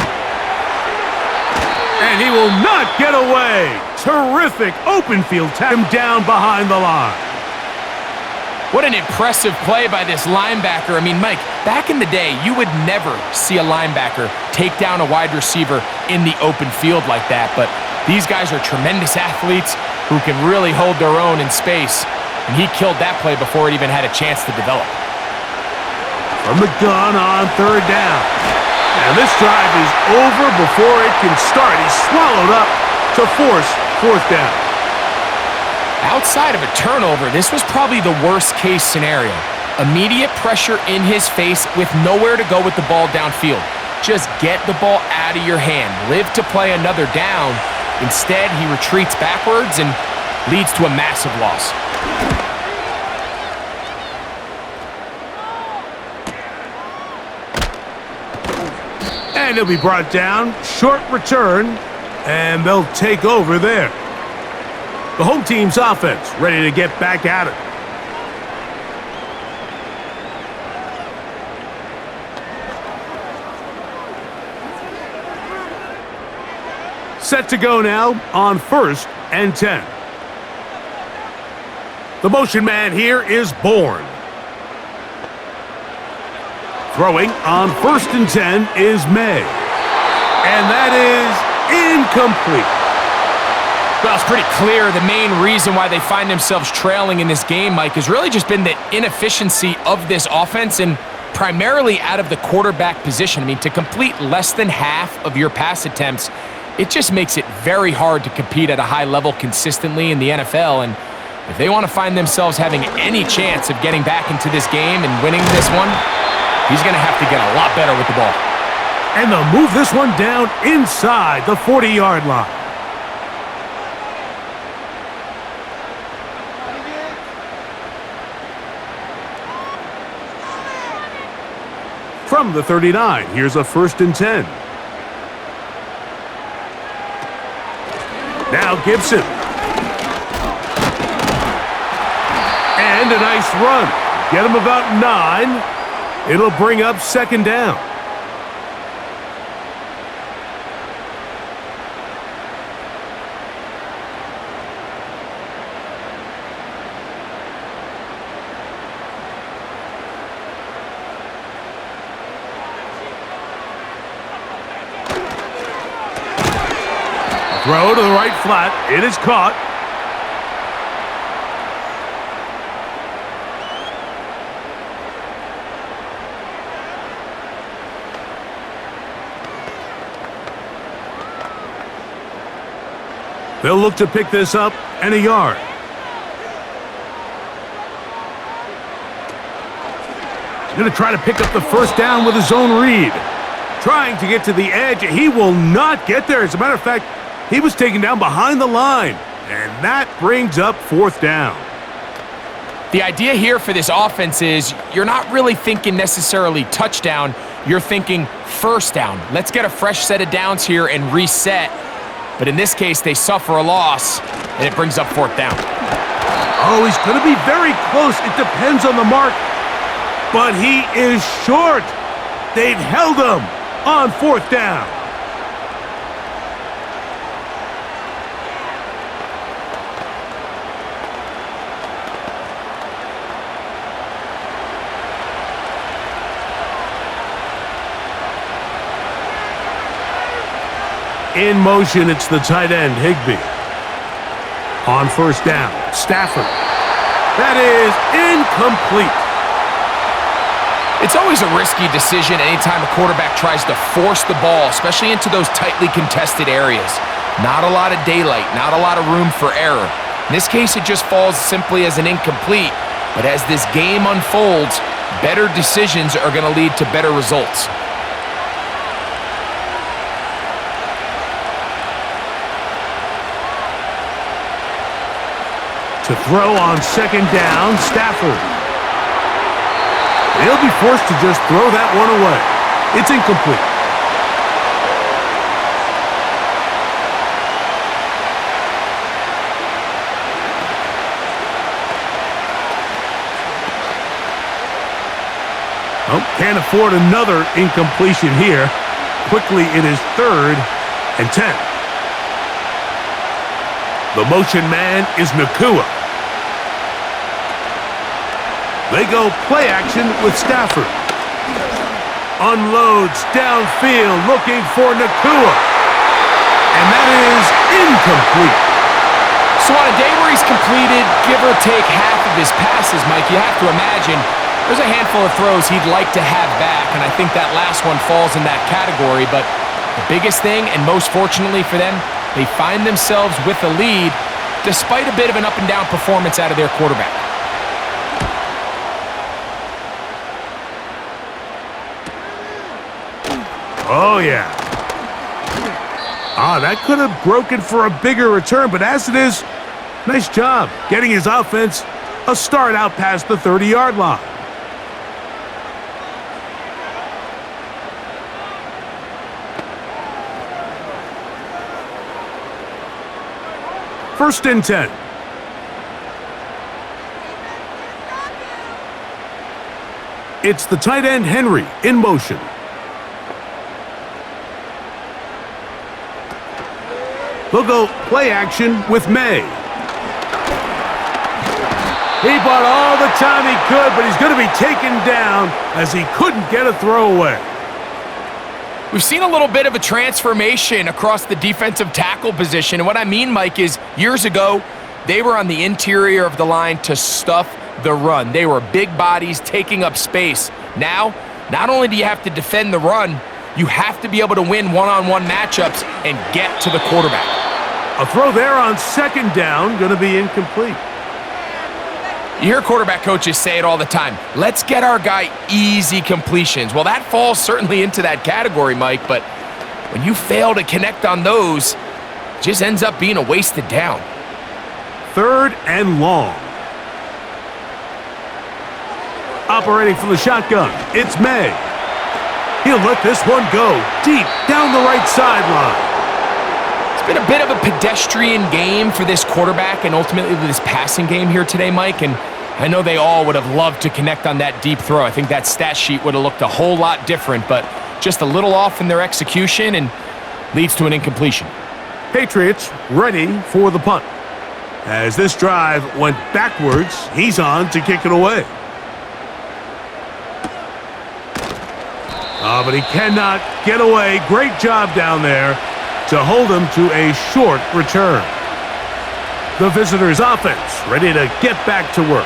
And he will not get away. Terrific open field tap him down behind the line. What an impressive play by this linebacker. I mean, Mike, back in the day, you would never see a linebacker take down a wide receiver in the open field like that, but these guys are tremendous athletes who can really hold their own in space, and he killed that play before it even had a chance to develop. From the gun on 3rd down. And this drive is over before it can start. He's swallowed up to force 4th down. Outside of a turnover, this was probably the worst-case scenario. Immediate pressure in his face with nowhere to go with the ball downfield. Just get the ball out of your hand. Live to play another down. Instead, he retreats backwards and leads to a massive loss. And he'll be brought down. Short return, and they'll take over there. The home team's offense ready to get back at it. Set to go now on 1st and 10. The motion man here is Bourne. Throwing on 1st and 10 is May. And that is incomplete. Well, it's pretty clear the main reason why they find themselves trailing in this game, Mike, has really just been the inefficiency of this offense and primarily out of the quarterback position. I mean, to complete less than half of your pass attempts, it just makes it very hard to compete at a high level consistently in the NFL. And if they want to find themselves having any chance of getting back into this game and winning this one, he's going to have to get a lot better with the ball. And they'll move this one down inside the 40-yard line. From the 39, here's a 1st and 10. Now Gibson. And a nice run. Get him about 9. It'll bring up 2nd down. Throw to the right flat. It is caught. They'll look to pick this up and a yard. He's going to try to pick up the 1st down with his own read. Trying to get to the edge. He will not get there. As a matter of fact, he was taken down behind the line, and that brings up 4th down. The idea here for this offense is you're not really thinking necessarily touchdown. You're thinking 1st down. Let's get a fresh set of downs here and reset. But in this case, they suffer a loss, and it brings up 4th down. Oh, he's going to be very close. It depends on the mark, but he is short. They've held him on 4th down. In motion, it's the tight end, Higbee. On 1st down, Stafford. That is incomplete. It's always a risky decision anytime a quarterback tries to force the ball, especially into those tightly contested areas. Not a lot of daylight, not a lot of room for error. In this case, it just falls simply as an incomplete. But as this game unfolds, better decisions are going to lead to better results. To throw on 2nd down, Stafford. He'll be forced to just throw that one away. It's incomplete. Oh, can't afford another incompletion here. Quickly, it is 3rd and 10. The motion man is Nakua. They go play action with Stafford. Unloads downfield looking for Nakua. And that is incomplete. So on a day where he's completed, give or take half of his passes, Mike, you have to imagine there's a handful of throws he'd like to have back, and I think that last one falls in that category. But the biggest thing, and most fortunately for them, they find themselves with a lead despite a bit of an up-and-down performance out of their quarterback. Oh, yeah. That could have broken for a bigger return, but as it is, nice job getting his offense a start out past the 30-yard line. First and 10. It's the tight end, Henry, in motion. They'll go play action with May. He bought all the time he could, but he's going to be taken down as he couldn't get a throwaway. We've seen a little bit of a transformation across the defensive tackle position. And what I mean, Mike, is years ago, they were on the interior of the line to stuff the run. They were big bodies taking up space. Now, not only do you have to defend the run, you have to be able to win one-on-one matchups and get to the quarterback. A throw there on 2nd down, going to be incomplete. You hear quarterback coaches say it all the time. Let's get our guy easy completions. Well, that falls certainly into that category, Mike, but when you fail to connect on those, it just ends up being a wasted down. 3rd and long. Operating from the shotgun, it's May. He'll let this one go deep down the right sideline. It's been a bit of a pedestrian game for this quarterback and ultimately this passing game here today, Mike, and I know they all would have loved to connect on that deep throw. I think that stat sheet would have looked a whole lot different, but just a little off in their execution and leads to an incompletion. Patriots ready for the punt. As this drive went backwards, he's on to kick it away. Oh, but he cannot get away. Great job down there to hold him to a short return. The visitors' offense ready to get back to work.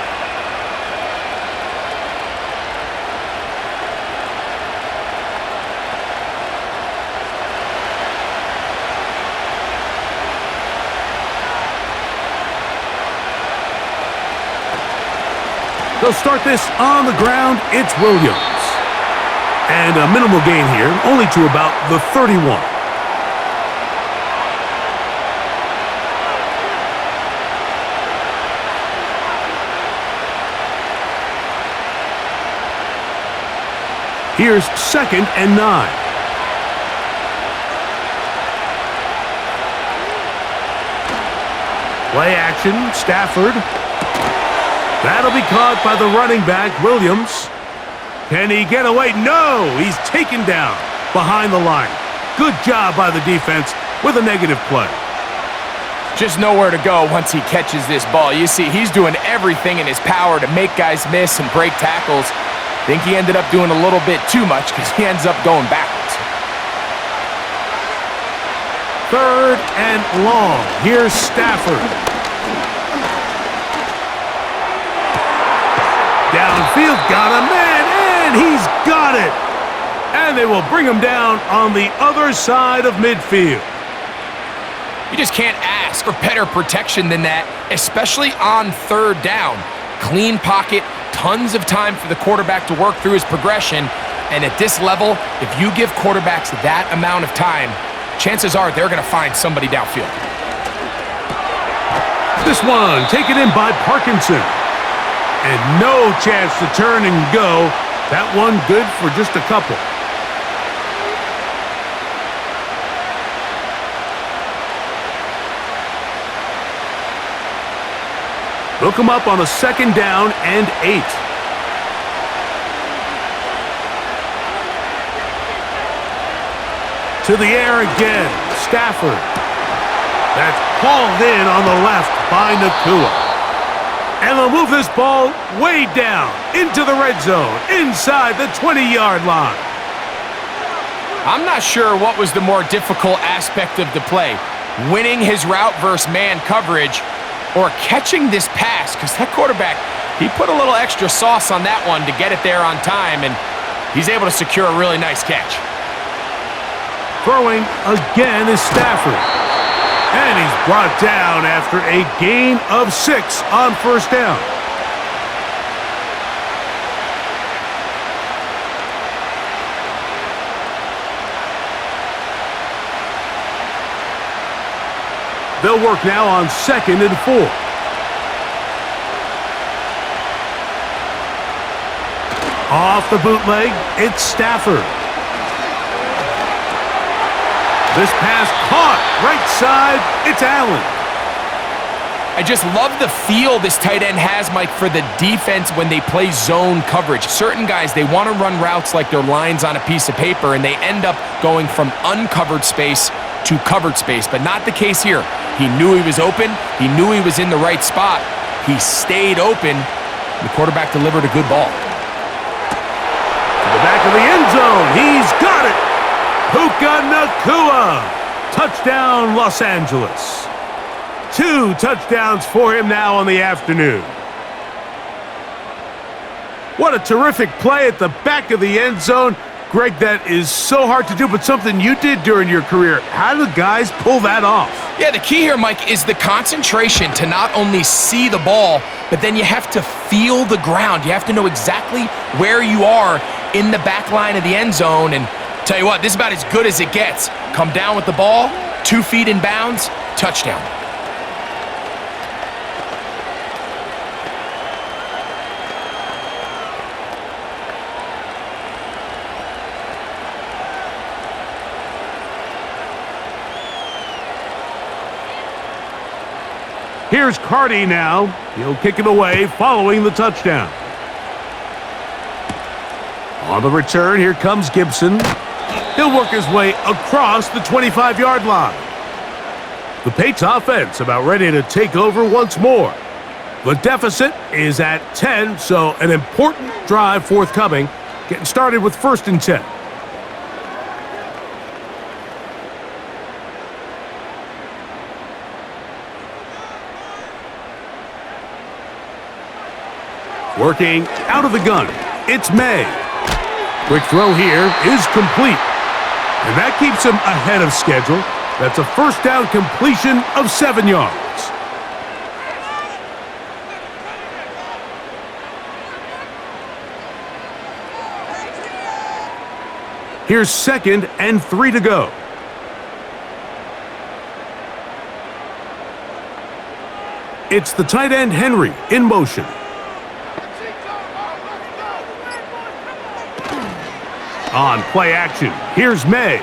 They'll start this on the ground. It's Williams. And a minimal gain here, only to about the 31. Here's 2nd and 9. Play action, Stafford. That'll be caught by the running back, Williams. Can he get away? No! He's taken down behind the line. Good job by the defense with a negative play. Just nowhere to go once he catches this ball. You see, he's doing everything in his power to make guys miss and break tackles. I think he ended up doing a little bit too much because he ends up going backwards. 3rd and long. Here's Stafford. Downfield, got a man, and he's got it. And they will bring him down on the other side of midfield. You just can't ask for better protection than that, especially on 3rd down. Clean pocket, tons of time for the quarterback to work through his progression. And at this level, if you give quarterbacks that amount of time, chances are they're going to find somebody downfield. This one taken in by Parkinson. And no chance to turn and go. That one good for just a couple. Look him up on a 2nd down and 8. To the air again, Stafford. That's hauled in on the left by Nakua. And they'll move this ball way down into the red zone, inside the 20-yard line. I'm not sure what was the more difficult aspect of the play, winning his route versus man coverage or catching this pass, because that quarterback, he put a little extra sauce on that one to get it there on time, and he's able to secure a really nice catch. Throwing again is Stafford. And he's brought down after a gain of 6 on 1st down. They'll work now on 2nd and 4. Off the bootleg, it's Stafford. This pass caught, right side, it's Allen. I just love the feel this tight end has, Mike, for the defense when they play zone coverage. Certain guys, they want to run routes like they're lines on a piece of paper, and they end up going from uncovered space to covered space, but not the case here. He knew he was open. He knew he was in the right spot. He stayed open. The quarterback delivered a good ball. To the back of the end zone, he's got it. Puka Nakua. Touchdown, Los Angeles. 2 touchdowns for him now on the afternoon. What a terrific play at the back of the end zone. Greg, that is so hard to do, but something you did during your career. How do guys pull that off? Yeah, the key here, Mike, is the concentration to not only see the ball, but then you have to feel the ground. You have to know exactly where you are in the back line of the end zone. And tell you what, this is about as good as it gets. Come down with the ball, 2 feet in bounds, touchdown. Here's Carty now. He'll kick it away following the touchdown. On the return, here comes Gibson. He'll work his way across the 25-yard line. The Patriots offense about ready to take over once more. The deficit is at 10, so an important drive forthcoming. Getting started with 1st and 10. Working out of the gun, it's May. Quick throw here is complete. And that keeps him ahead of schedule. That's a 1st down completion of 7 yards. Here's 2nd and 3 to go. It's the tight end Henry in motion. On play action, here's May.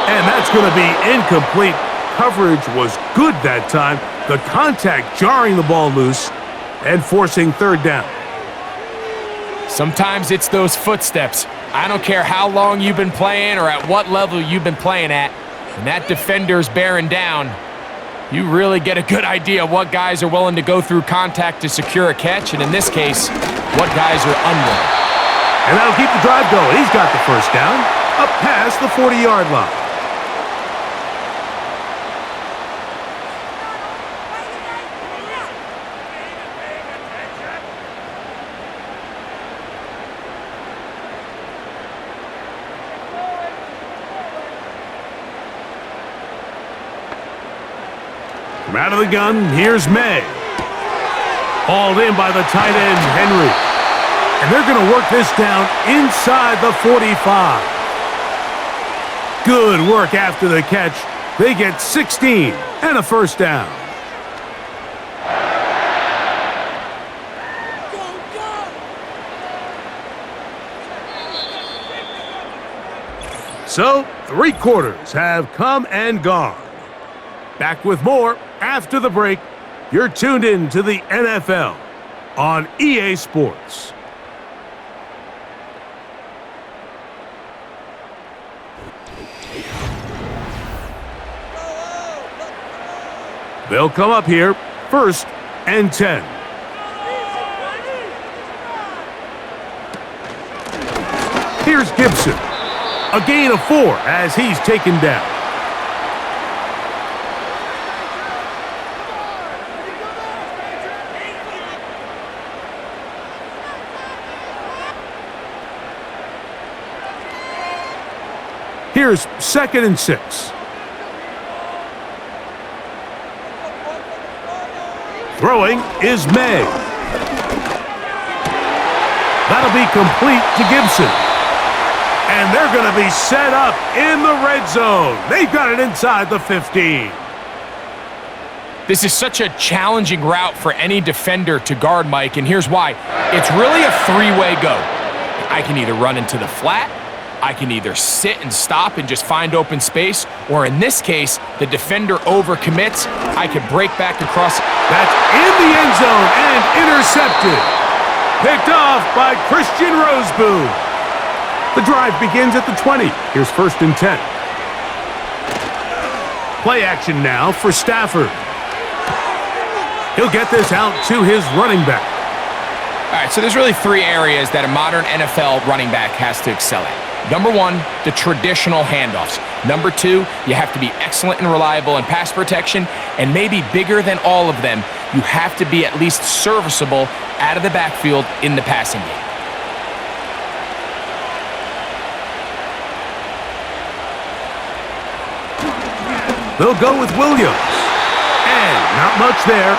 And that's going to be incomplete. Coverage was good that time. The contact jarring the ball loose and forcing 3rd down. Sometimes it's those footsteps. I don't care how long you've been playing or at what level you've been playing at. When that defender's bearing down, you really get a good idea what guys are willing to go through contact to secure a catch, and in this case, what guys are unwilling. And that'll keep the drive going. He's got the 1st down, up past the 40-yard line. From out of the gun, here's May. Hauled in by the tight end, Henry. And they're going to work this down inside the 45. Good work after the catch. They get 16 and a 1st down. So, 3 quarters have come and gone. Back with more after the break. You're tuned in to the NFL on EA Sports. They'll come up here, 1st and 10. Here's Gibson. A gain of 4 as he's taken down. Here's 2nd and 6. Throwing is May. That'll be complete to Gibson. And they're going to be set up in the red zone. They've got it inside the 15. This is such a challenging route for any defender to guard, Mike, and here's why. It's really a 3-way go. I can either run into the flat, I can either sit and stop and just find open space, or in this case, the defender overcommits. I can break back across. That's in the end zone and intercepted. Picked off by Christian Roseboom. The drive begins at the 20. Here's 1st and 10. Play action now for Stafford. He'll get this out to his running back. All right, so there's really 3 areas that a modern NFL running back has to excel at. Number 1, the traditional handoffs. Number 2, you have to be excellent and reliable in pass protection, and maybe bigger than all of them, you have to be at least serviceable out of the backfield in the passing game. They'll go with Williams. And not much there.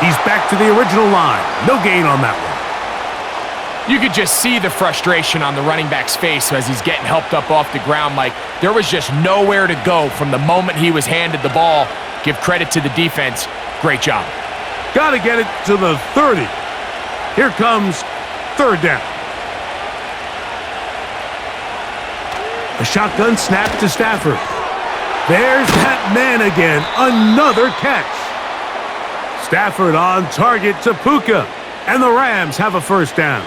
He's back to the original line. No gain on that one. You could just see the frustration on the running back's face as he's getting helped up off the ground. Like, there was just nowhere to go from the moment he was handed the ball. Give credit to the defense. Great job. Got to get it to the 30. Here comes third down. A shotgun snap to Stafford. There's that man again. Another catch. Stafford on target to Puka. And the Rams have a first down.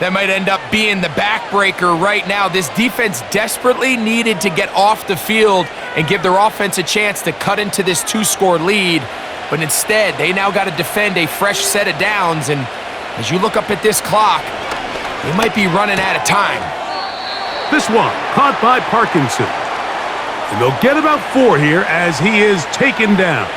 That might end up being the backbreaker right now. This defense desperately needed to get off the field and give their offense a chance to cut into this 2-score lead. But instead, they now got to defend a fresh set of downs. And as you look up at this clock, they might be running out of time. This one caught by Parkinson. And they'll get about 4 here as he is taken down.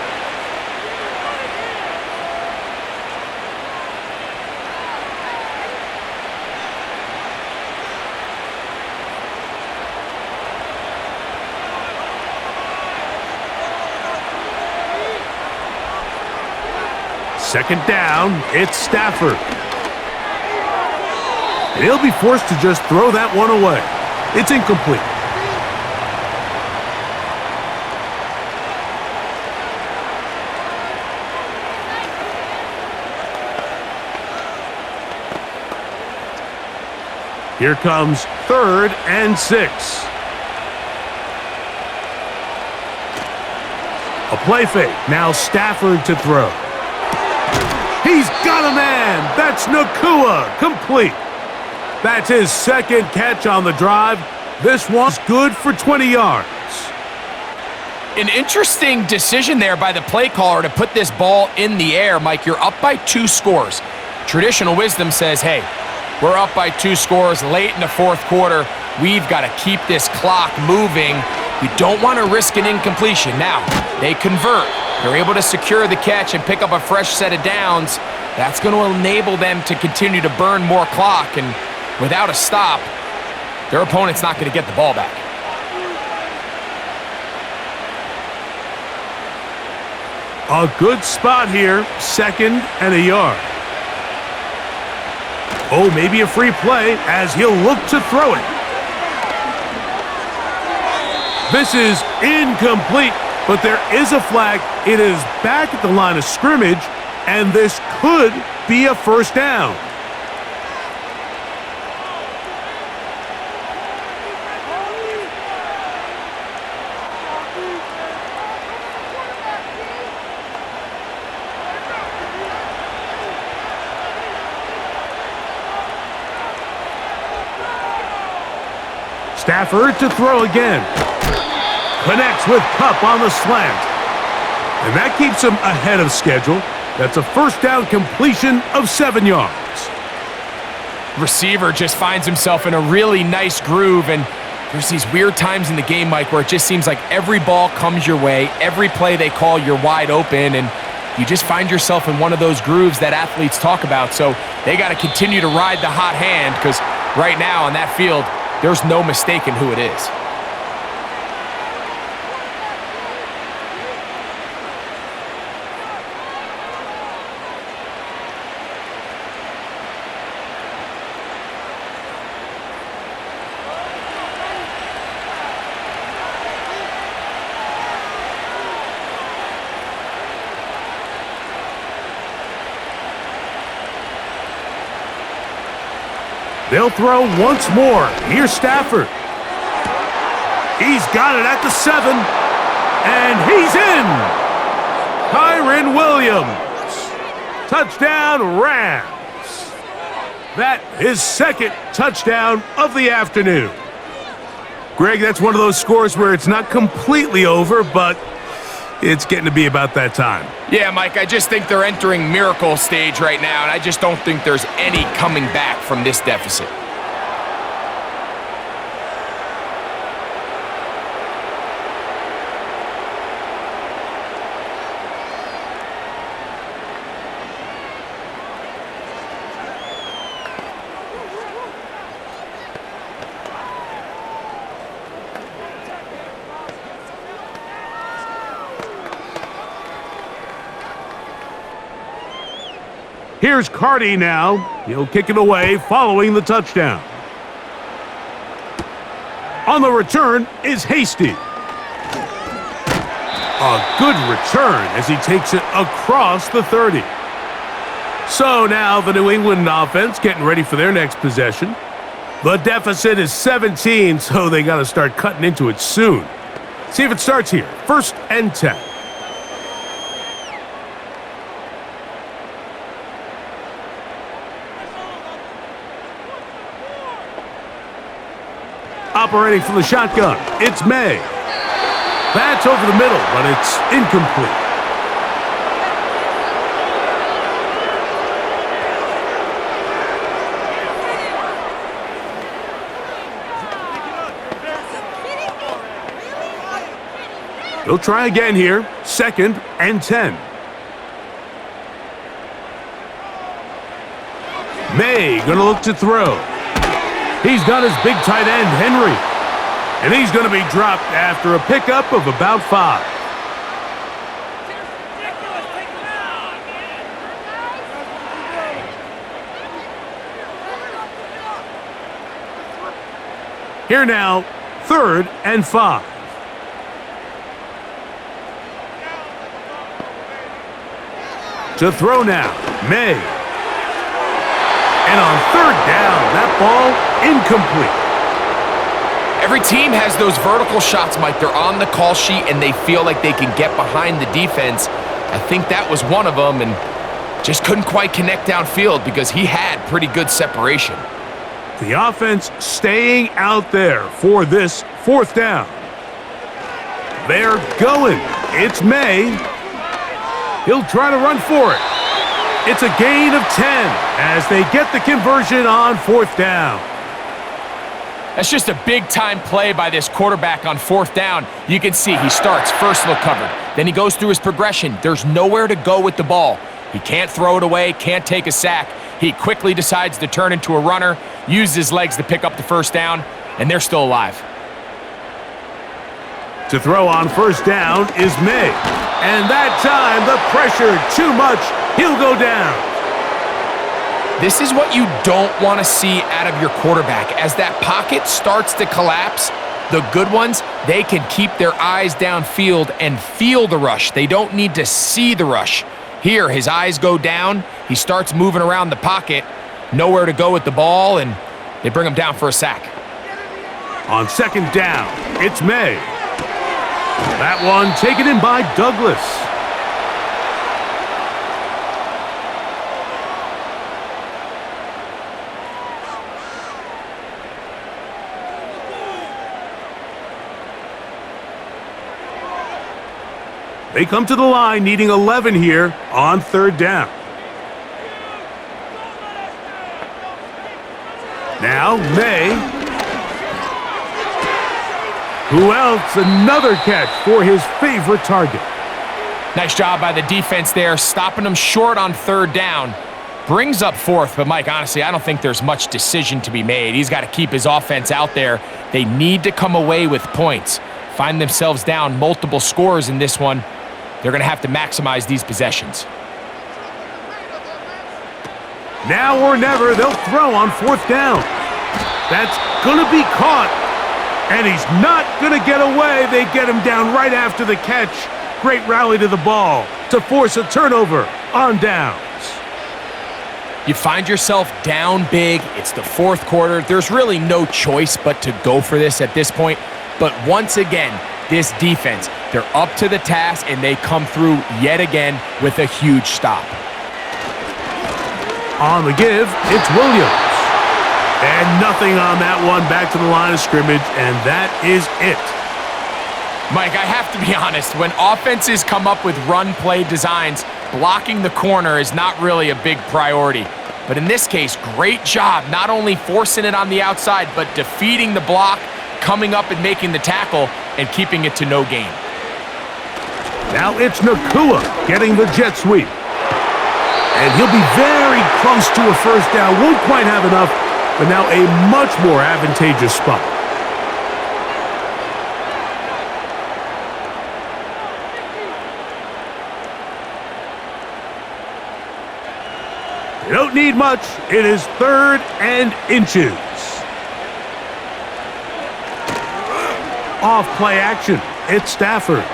Second down, it's Stafford. And he'll be forced to just throw that one away. It's incomplete. Here comes 3rd and 6. A play fake. Now Stafford to throw. He's got a man. That's Nakua. Complete. That's his second catch on the drive. This one's good for 20 yards. An interesting decision there by the play caller to put this ball in the air. Mike, you're up by 2 scores. Traditional wisdom says, hey, we're up by 2 scores late in the 4th quarter. We've got to keep this clock moving. We don't want to risk an incompletion. Now, they convert. They're able to secure the catch and pick up a fresh set of downs. That's going to enable them to continue to burn more clock. And without a stop, their opponent's not going to get the ball back. A good spot here. 2nd and a yard. Oh, maybe a free play as he'll look to throw it. This is incomplete, but there is a flag. It is back at the line of scrimmage, and this could be a first down. Stafford to throw again. Connects with Kupp on the slant. And that keeps him ahead of schedule. That's a first down completion of 7 yards. Receiver just finds himself in a really nice groove, and there's these weird times in the game, Mike, where it just seems like every ball comes your way, every play they call, you're wide open, and you just find yourself in one of those grooves that athletes talk about. So they got to continue to ride the hot hand, because right now on that field, there's no mistaking who it is. They'll throw once more. Here's Stafford. He's got it at the 7. And he's in. Kyren Williams. Touchdown, Rams. That is 2nd touchdown of the afternoon. Greg, that's one of those scores where it's not completely over, but it's getting to be about that time. Yeah, Mike, I just think they're entering miracle stage right now, and I just don't think there's any coming back from this deficit. Here's Carty now. He'll kick it away following the touchdown. On the return is Hasty. A good return as he takes it across the 30. So now the New England offense getting ready for their next possession. The deficit is 17, so they got to start cutting into it soon. See if it starts here. 1st and 10. Operating from the shotgun, it's May. That's over the middle, but it's incomplete. He'll try again here. 2nd and 10. May gonna look to throw. He's got his big tight end, Henry. And he's going to be dropped after a pickup of about 5. Here now, 3rd and 5. To throw now, May. And on 3rd down, that ball incomplete. Every team has those vertical shots, Mike. They're on the call sheet, and they feel like they can get behind the defense. I think that was one of them, and just couldn't quite connect downfield because he had pretty good separation. The offense staying out there for this 4th down. They're going. It's May. He'll try to run for it. It's a gain of 10 as they get the conversion on 4th down. That's just a big-time play by this quarterback on 4th down. You can see he starts first look covered. Then he goes through his progression. There's nowhere to go with the ball. He can't throw it away, can't take a sack. He quickly decides to turn into a runner, use his legs to pick up the 1st down, and they're still alive. To throw on 1st down is May. And that time, the pressure too much. He'll go down. This is what you don't want to see out of your quarterback. As that pocket starts to collapse, the good ones, they can keep their eyes downfield and feel the rush. They don't need to see the rush. Here, his eyes go down. He starts moving around the pocket. Nowhere to go with the ball, and they bring him down for a sack. On 2nd down, it's May. That one taken in by Douglas. They come to the line needing 11 here on 3rd down. Now May. Who else? Another catch for his favorite target. Nice job by the defense there, stopping him short on 3rd down. Brings up 4th, but Mike, honestly, I don't think there's much decision to be made. He's got to keep his offense out there. They need to come away with points. Find themselves down multiple scores in this one. They're going to have to maximize these possessions. Now or never, they'll throw on 4th down. That's going to be caught. And he's not going to get away. They get him down right after the catch. Great rally to the ball to force a turnover on downs. You find yourself down big. It's the 4th quarter. There's really no choice but to go for this at this point. But once again, this defense, they're up to the task, and they come through yet again with a huge stop. On the give, it's Williams. And nothing on that one, back to the line of scrimmage, and that is it. Mike, I have to be honest, when offenses come up with run play designs, blocking the corner is not really a big priority. But in this case, great job not only forcing it on the outside, but defeating the block, coming up and making the tackle, and keeping it to no gain. Now it's Nakua getting the jet sweep. And he'll be very close to a 1st down. Won't quite have enough, but now a much more advantageous spot. They don't need much. It is 3rd and inches. Off play action. It's Stafford.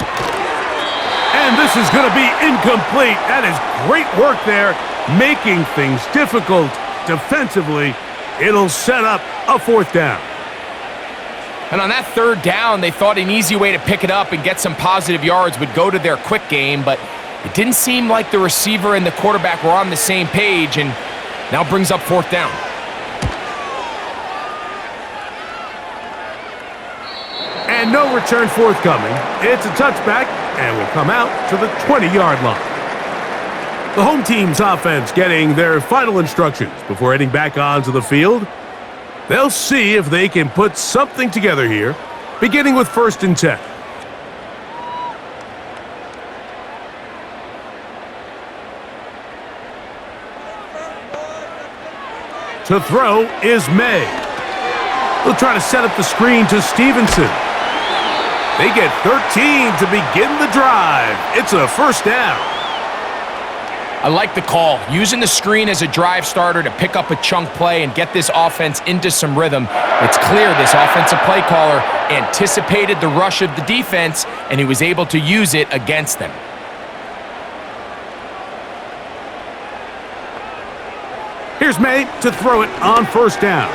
And this is going to be incomplete. That is great work there, making things difficult defensively. It'll set up a 4th down. And on that 3rd down, they thought an easy way to pick it up and get some positive yards would go to their quick game, but it didn't seem like the receiver and the quarterback were on the same page, and now brings up 4th down. And no return forthcoming. It's a touchback, and will come out to the 20-yard line. The home team's offense getting their final instructions before heading back onto the field. They'll see if they can put something together here, beginning with 1st and 10. To throw is May. They'll try to set up the screen to Stevenson. They get 13 to begin the drive. It's a 1st down. I like the call, using the screen as a drive starter to pick up a chunk play and get this offense into some rhythm. It's clear this offensive play caller anticipated the rush of the defense, and he was able to use it against them. Here's May to throw it on 1st down.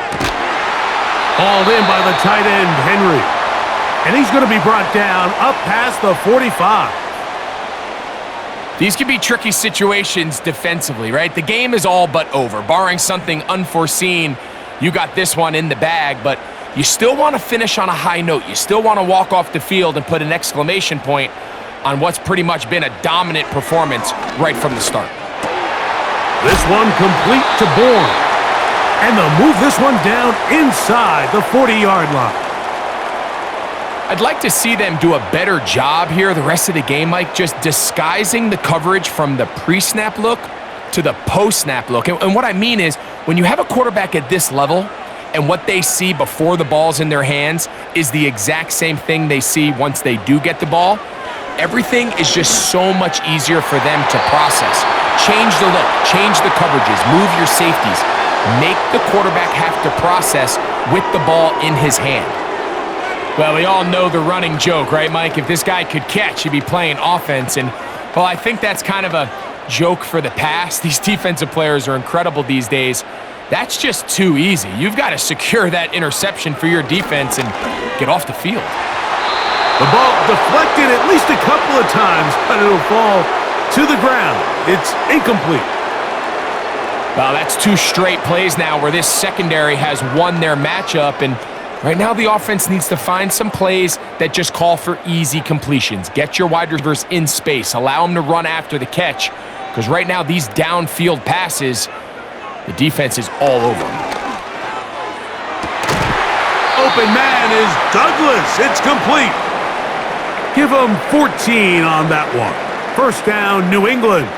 Hauled in by the tight end, Henry. And he's going to be brought down up past the 45. These can be tricky situations defensively, right? The game is all but over. Barring something unforeseen, you got this one in the bag, but you still want to finish on a high note. You still want to walk off the field and put an exclamation point on what's pretty much been a dominant performance right from the start. This one complete to Bourne. And they'll move this one down inside the 40-yard line. I'd like to see them do a better job here the rest of the game, Mike, just disguising the coverage from the pre-snap look to the post-snap look. And what I mean is, when you have a quarterback at this level and what they see before the ball's in their hands is the exact same thing they see once they do get the ball, everything is just so much easier for them to process. Change the look, change the coverages, move your safeties. Make the quarterback have to process with the ball in his hand. Well, we all know the running joke, right, Mike? If this guy could catch, he'd be playing offense. And, well, I think that's kind of a joke for the past. These defensive players are incredible these days. That's just too easy. You've got to secure that interception for your defense and get off the field. The ball deflected at least a couple of times, but it'll fall to the ground. It's incomplete. Well, that's 2 straight plays now where this secondary has won their matchup, and right now the offense needs to find some plays that just call for easy completions. Get your wide receivers in space. Allow them to run after the catch, because right now these downfield passes, the defense is all over them. Open man is Douglas. It's complete. Give them 14 on that one. 1st down, New England.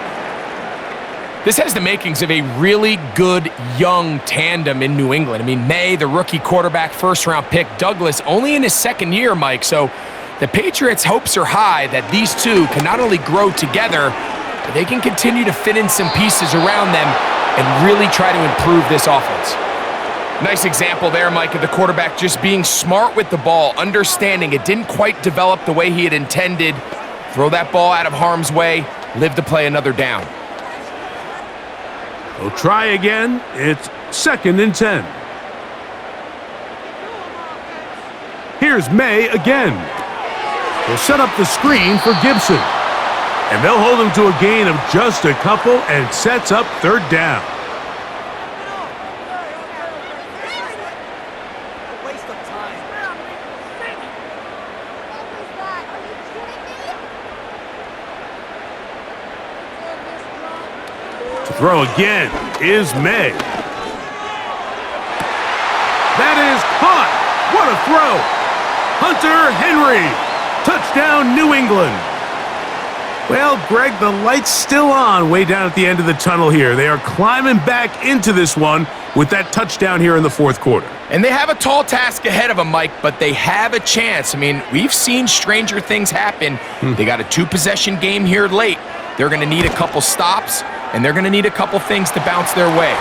This has the makings of a really good young tandem in New England. I mean, May, the rookie quarterback, 1st-round pick. Douglas, only in his 2nd year, Mike. So the Patriots' hopes are high that these two can not only grow together, but they can continue to fit in some pieces around them and really try to improve this offense. Nice example there, Mike, of the quarterback just being smart with the ball, understanding it didn't quite develop the way he had intended. Throw that ball out of harm's way, live to play another down. They'll try again. It's 2nd and 10. Here's May again. They'll set up the screen for Gibson. And they'll hold him to a gain of just a couple and sets up 3rd down. To throw again is May. That is caught. What a throw. Hunter Henry. Touchdown, New England. Well, Greg, the light's still on way down at the end of the tunnel here. They are climbing back into this one with that touchdown here in the 4th quarter. And they have a tall task ahead of them, Mike, but they have a chance. I mean, we've seen stranger things happen. They got a 2-possession game here late. They're going to need a couple stops, and they're going to need a couple things to bounce their way.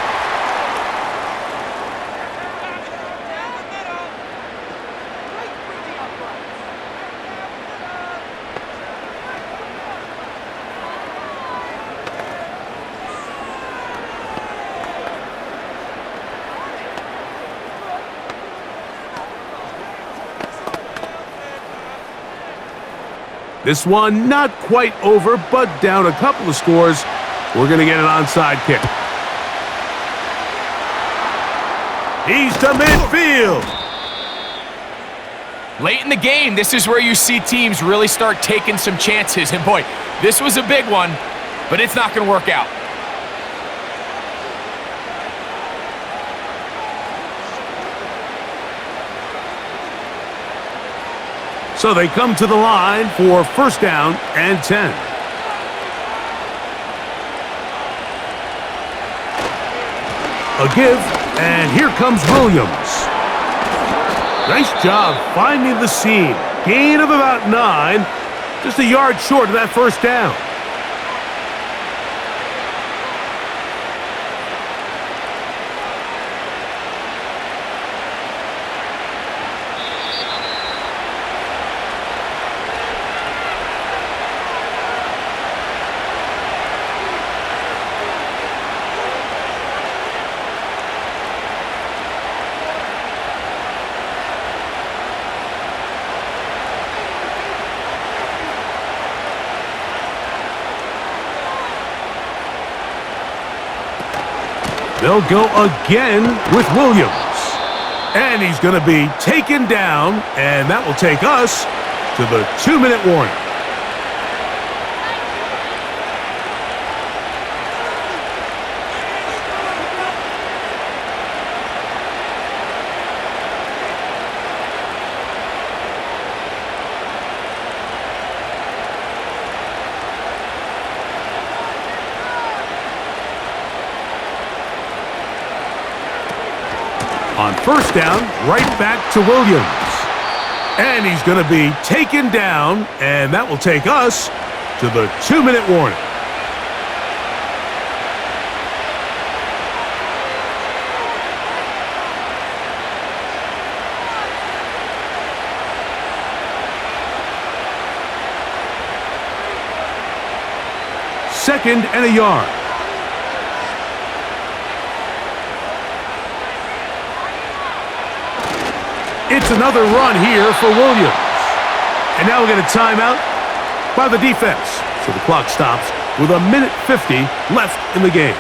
This one not quite over, but down a couple of scores. We're going to get an onside kick. He's to midfield. Late in the game, this is where you see teams really start taking some chances. And boy, this was a big one, but it's not going to work out. So they come to the line for first down and 10. A give, and here comes Williams. Nice job finding the seam. Gain of about 9, just a yard short of that first down. They'll go again with Williams. And he's going to be taken down, and that will take us to the 2-minute warning. On first down, right back to Williams. And he's going to be taken down, and that will take us to the 2-minute warning. Second and a yard. It's another run here for Williams. And now we get a timeout by the defense. So the clock stops with 1:50 left in the game.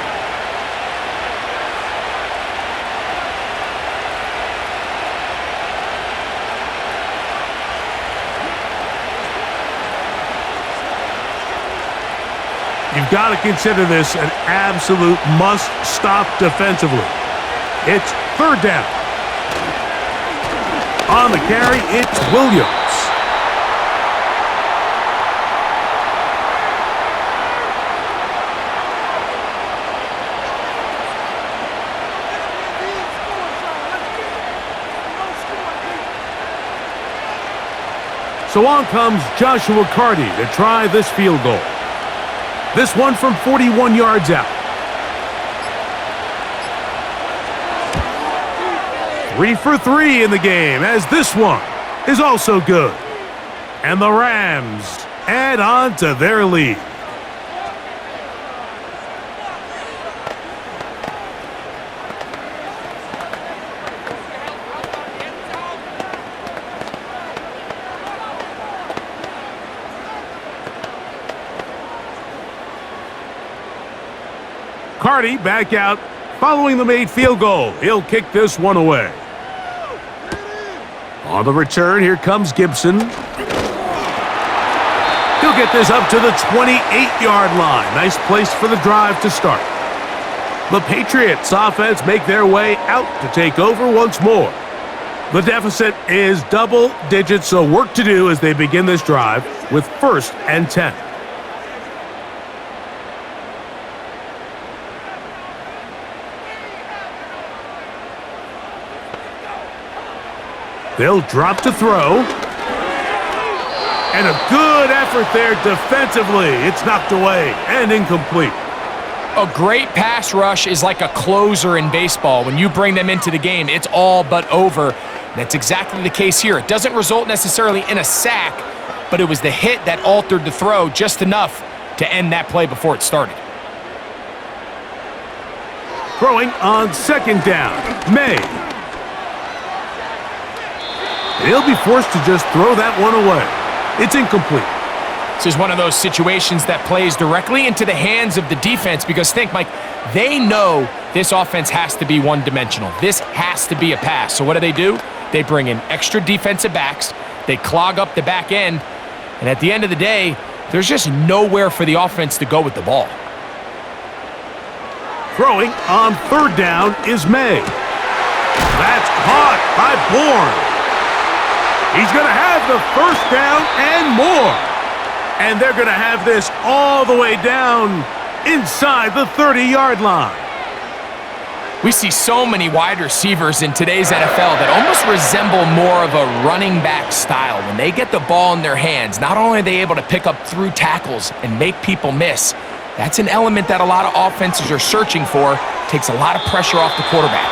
You've got to consider this an absolute must-stop defensively. It's third down. On the carry, it's Williams. So on comes Joshua Carty to try this field goal. This one from 41 yards out. 3 for 3 in the game, as this one is also good. And the Rams add on to their lead. Carty back out following the made field goal. He'll kick this one away. On the return, here comes Gibson. He'll get this up to the 28-yard line. Nice place for the drive to start. The Patriots offense make their way out to take over once more. The deficit is double digits, so work to do as they begin this drive with first and 10. They'll drop to throw. And a good effort there defensively. It's knocked away and incomplete. A great pass rush is like a closer in baseball. When you bring them into the game, it's all but over. That's exactly the case here. It doesn't result necessarily in a sack, but it was the hit that altered the throw just enough to end that play before it started. Throwing on second down, May. He'll be forced to just throw that one away. It's incomplete. This is one of those situations that plays directly into the hands of the defense because think, Mike, they know this offense has to be one-dimensional. This has to be a pass. So what do? They bring in extra defensive backs. They clog up the back end. And at the end of the day, there's just nowhere for the offense to go with the ball. Throwing on third down is May. That's caught by Bourne. He's going to have the first down and more. And they're going to have this all the way down inside the 30-yard line. We see so many wide receivers in today's NFL that almost resemble more of a running back style. When they get the ball in their hands, not only are they able to pick up through tackles and make people miss, that's an element that a lot of offenses are searching for. Takes a lot of pressure off the quarterback.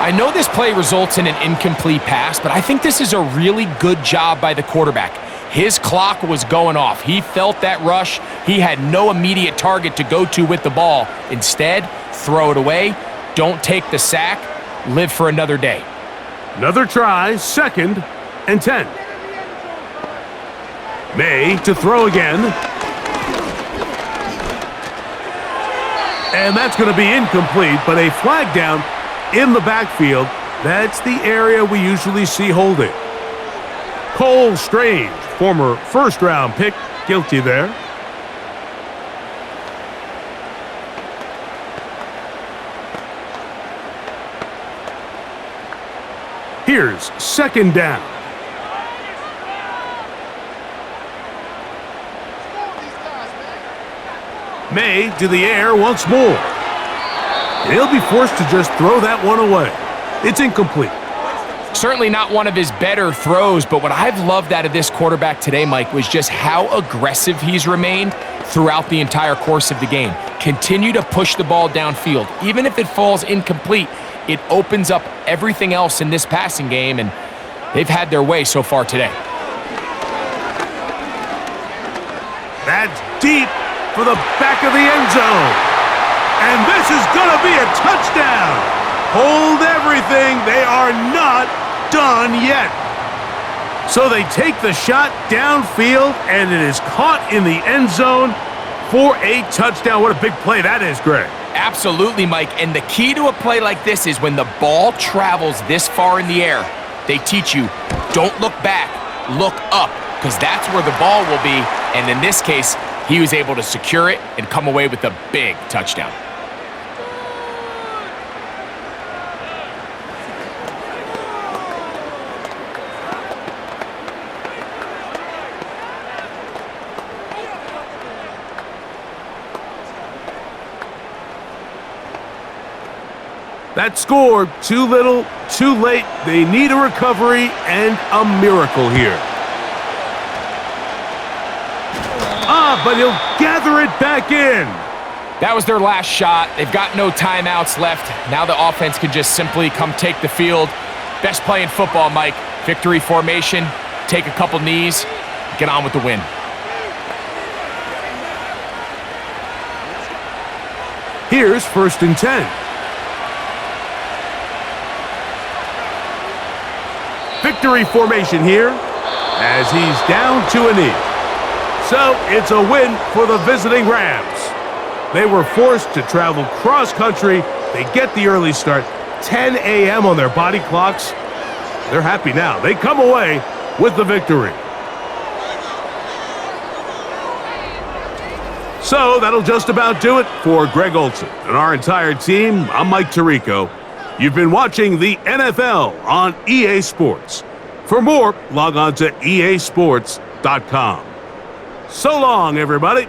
I know this play results in an incomplete pass, but I think this is a really good job by the quarterback. His clock was going off. He felt that rush. He had no immediate target to go to with the ball. Instead, throw it away. Don't take the sack. Live for another day. Another try, 2nd and 10. May to throw again. And that's going to be incomplete, but a flag down in the backfield. That's the area we usually see holding. Cole Strange, former first-round pick, guilty there. Here's second down. May to the air once more. He'll be forced to just throw that one away. It's incomplete. Certainly not one of his better throws, but what I've loved out of this quarterback today, Mike, was just how aggressive he's remained throughout the entire course of the game. Continue to push the ball downfield. Even if it falls incomplete, it opens up everything else in this passing game, and they've had their way so far today. That's deep for the back of the end zone. And this is going to be a touchdown. Hold everything. They are not done yet. So they take the shot downfield, and it is caught in the end zone for a touchdown. What a big play that is, Greg. Absolutely, Mike. And the key to a play like this is when the ball travels this far in the air, they teach you, don't look back, look up, because that's where the ball will be. And in this case, he was able to secure it and come away with a big touchdown. That score, too little, too late. They need a recovery and a miracle here. But he'll gather it back in. That was their last shot. They've got no timeouts left. Now the offense can just simply come take the field. Best play in football, Mike. Victory formation, take a couple knees, get on with the win. Here's 1st and 10. Victory formation here as he's down to a knee. So it's a win for the visiting Rams. They were forced to travel cross-country. They get the early start, 10 a.m. on their body clocks. They're happy now. They come away with the victory. So that'll just about do it for Greg Olson and our entire team. I'm Mike Tirico. You've been watching the NFL on EA Sports. For more, log on to easports.com. So long, everybody.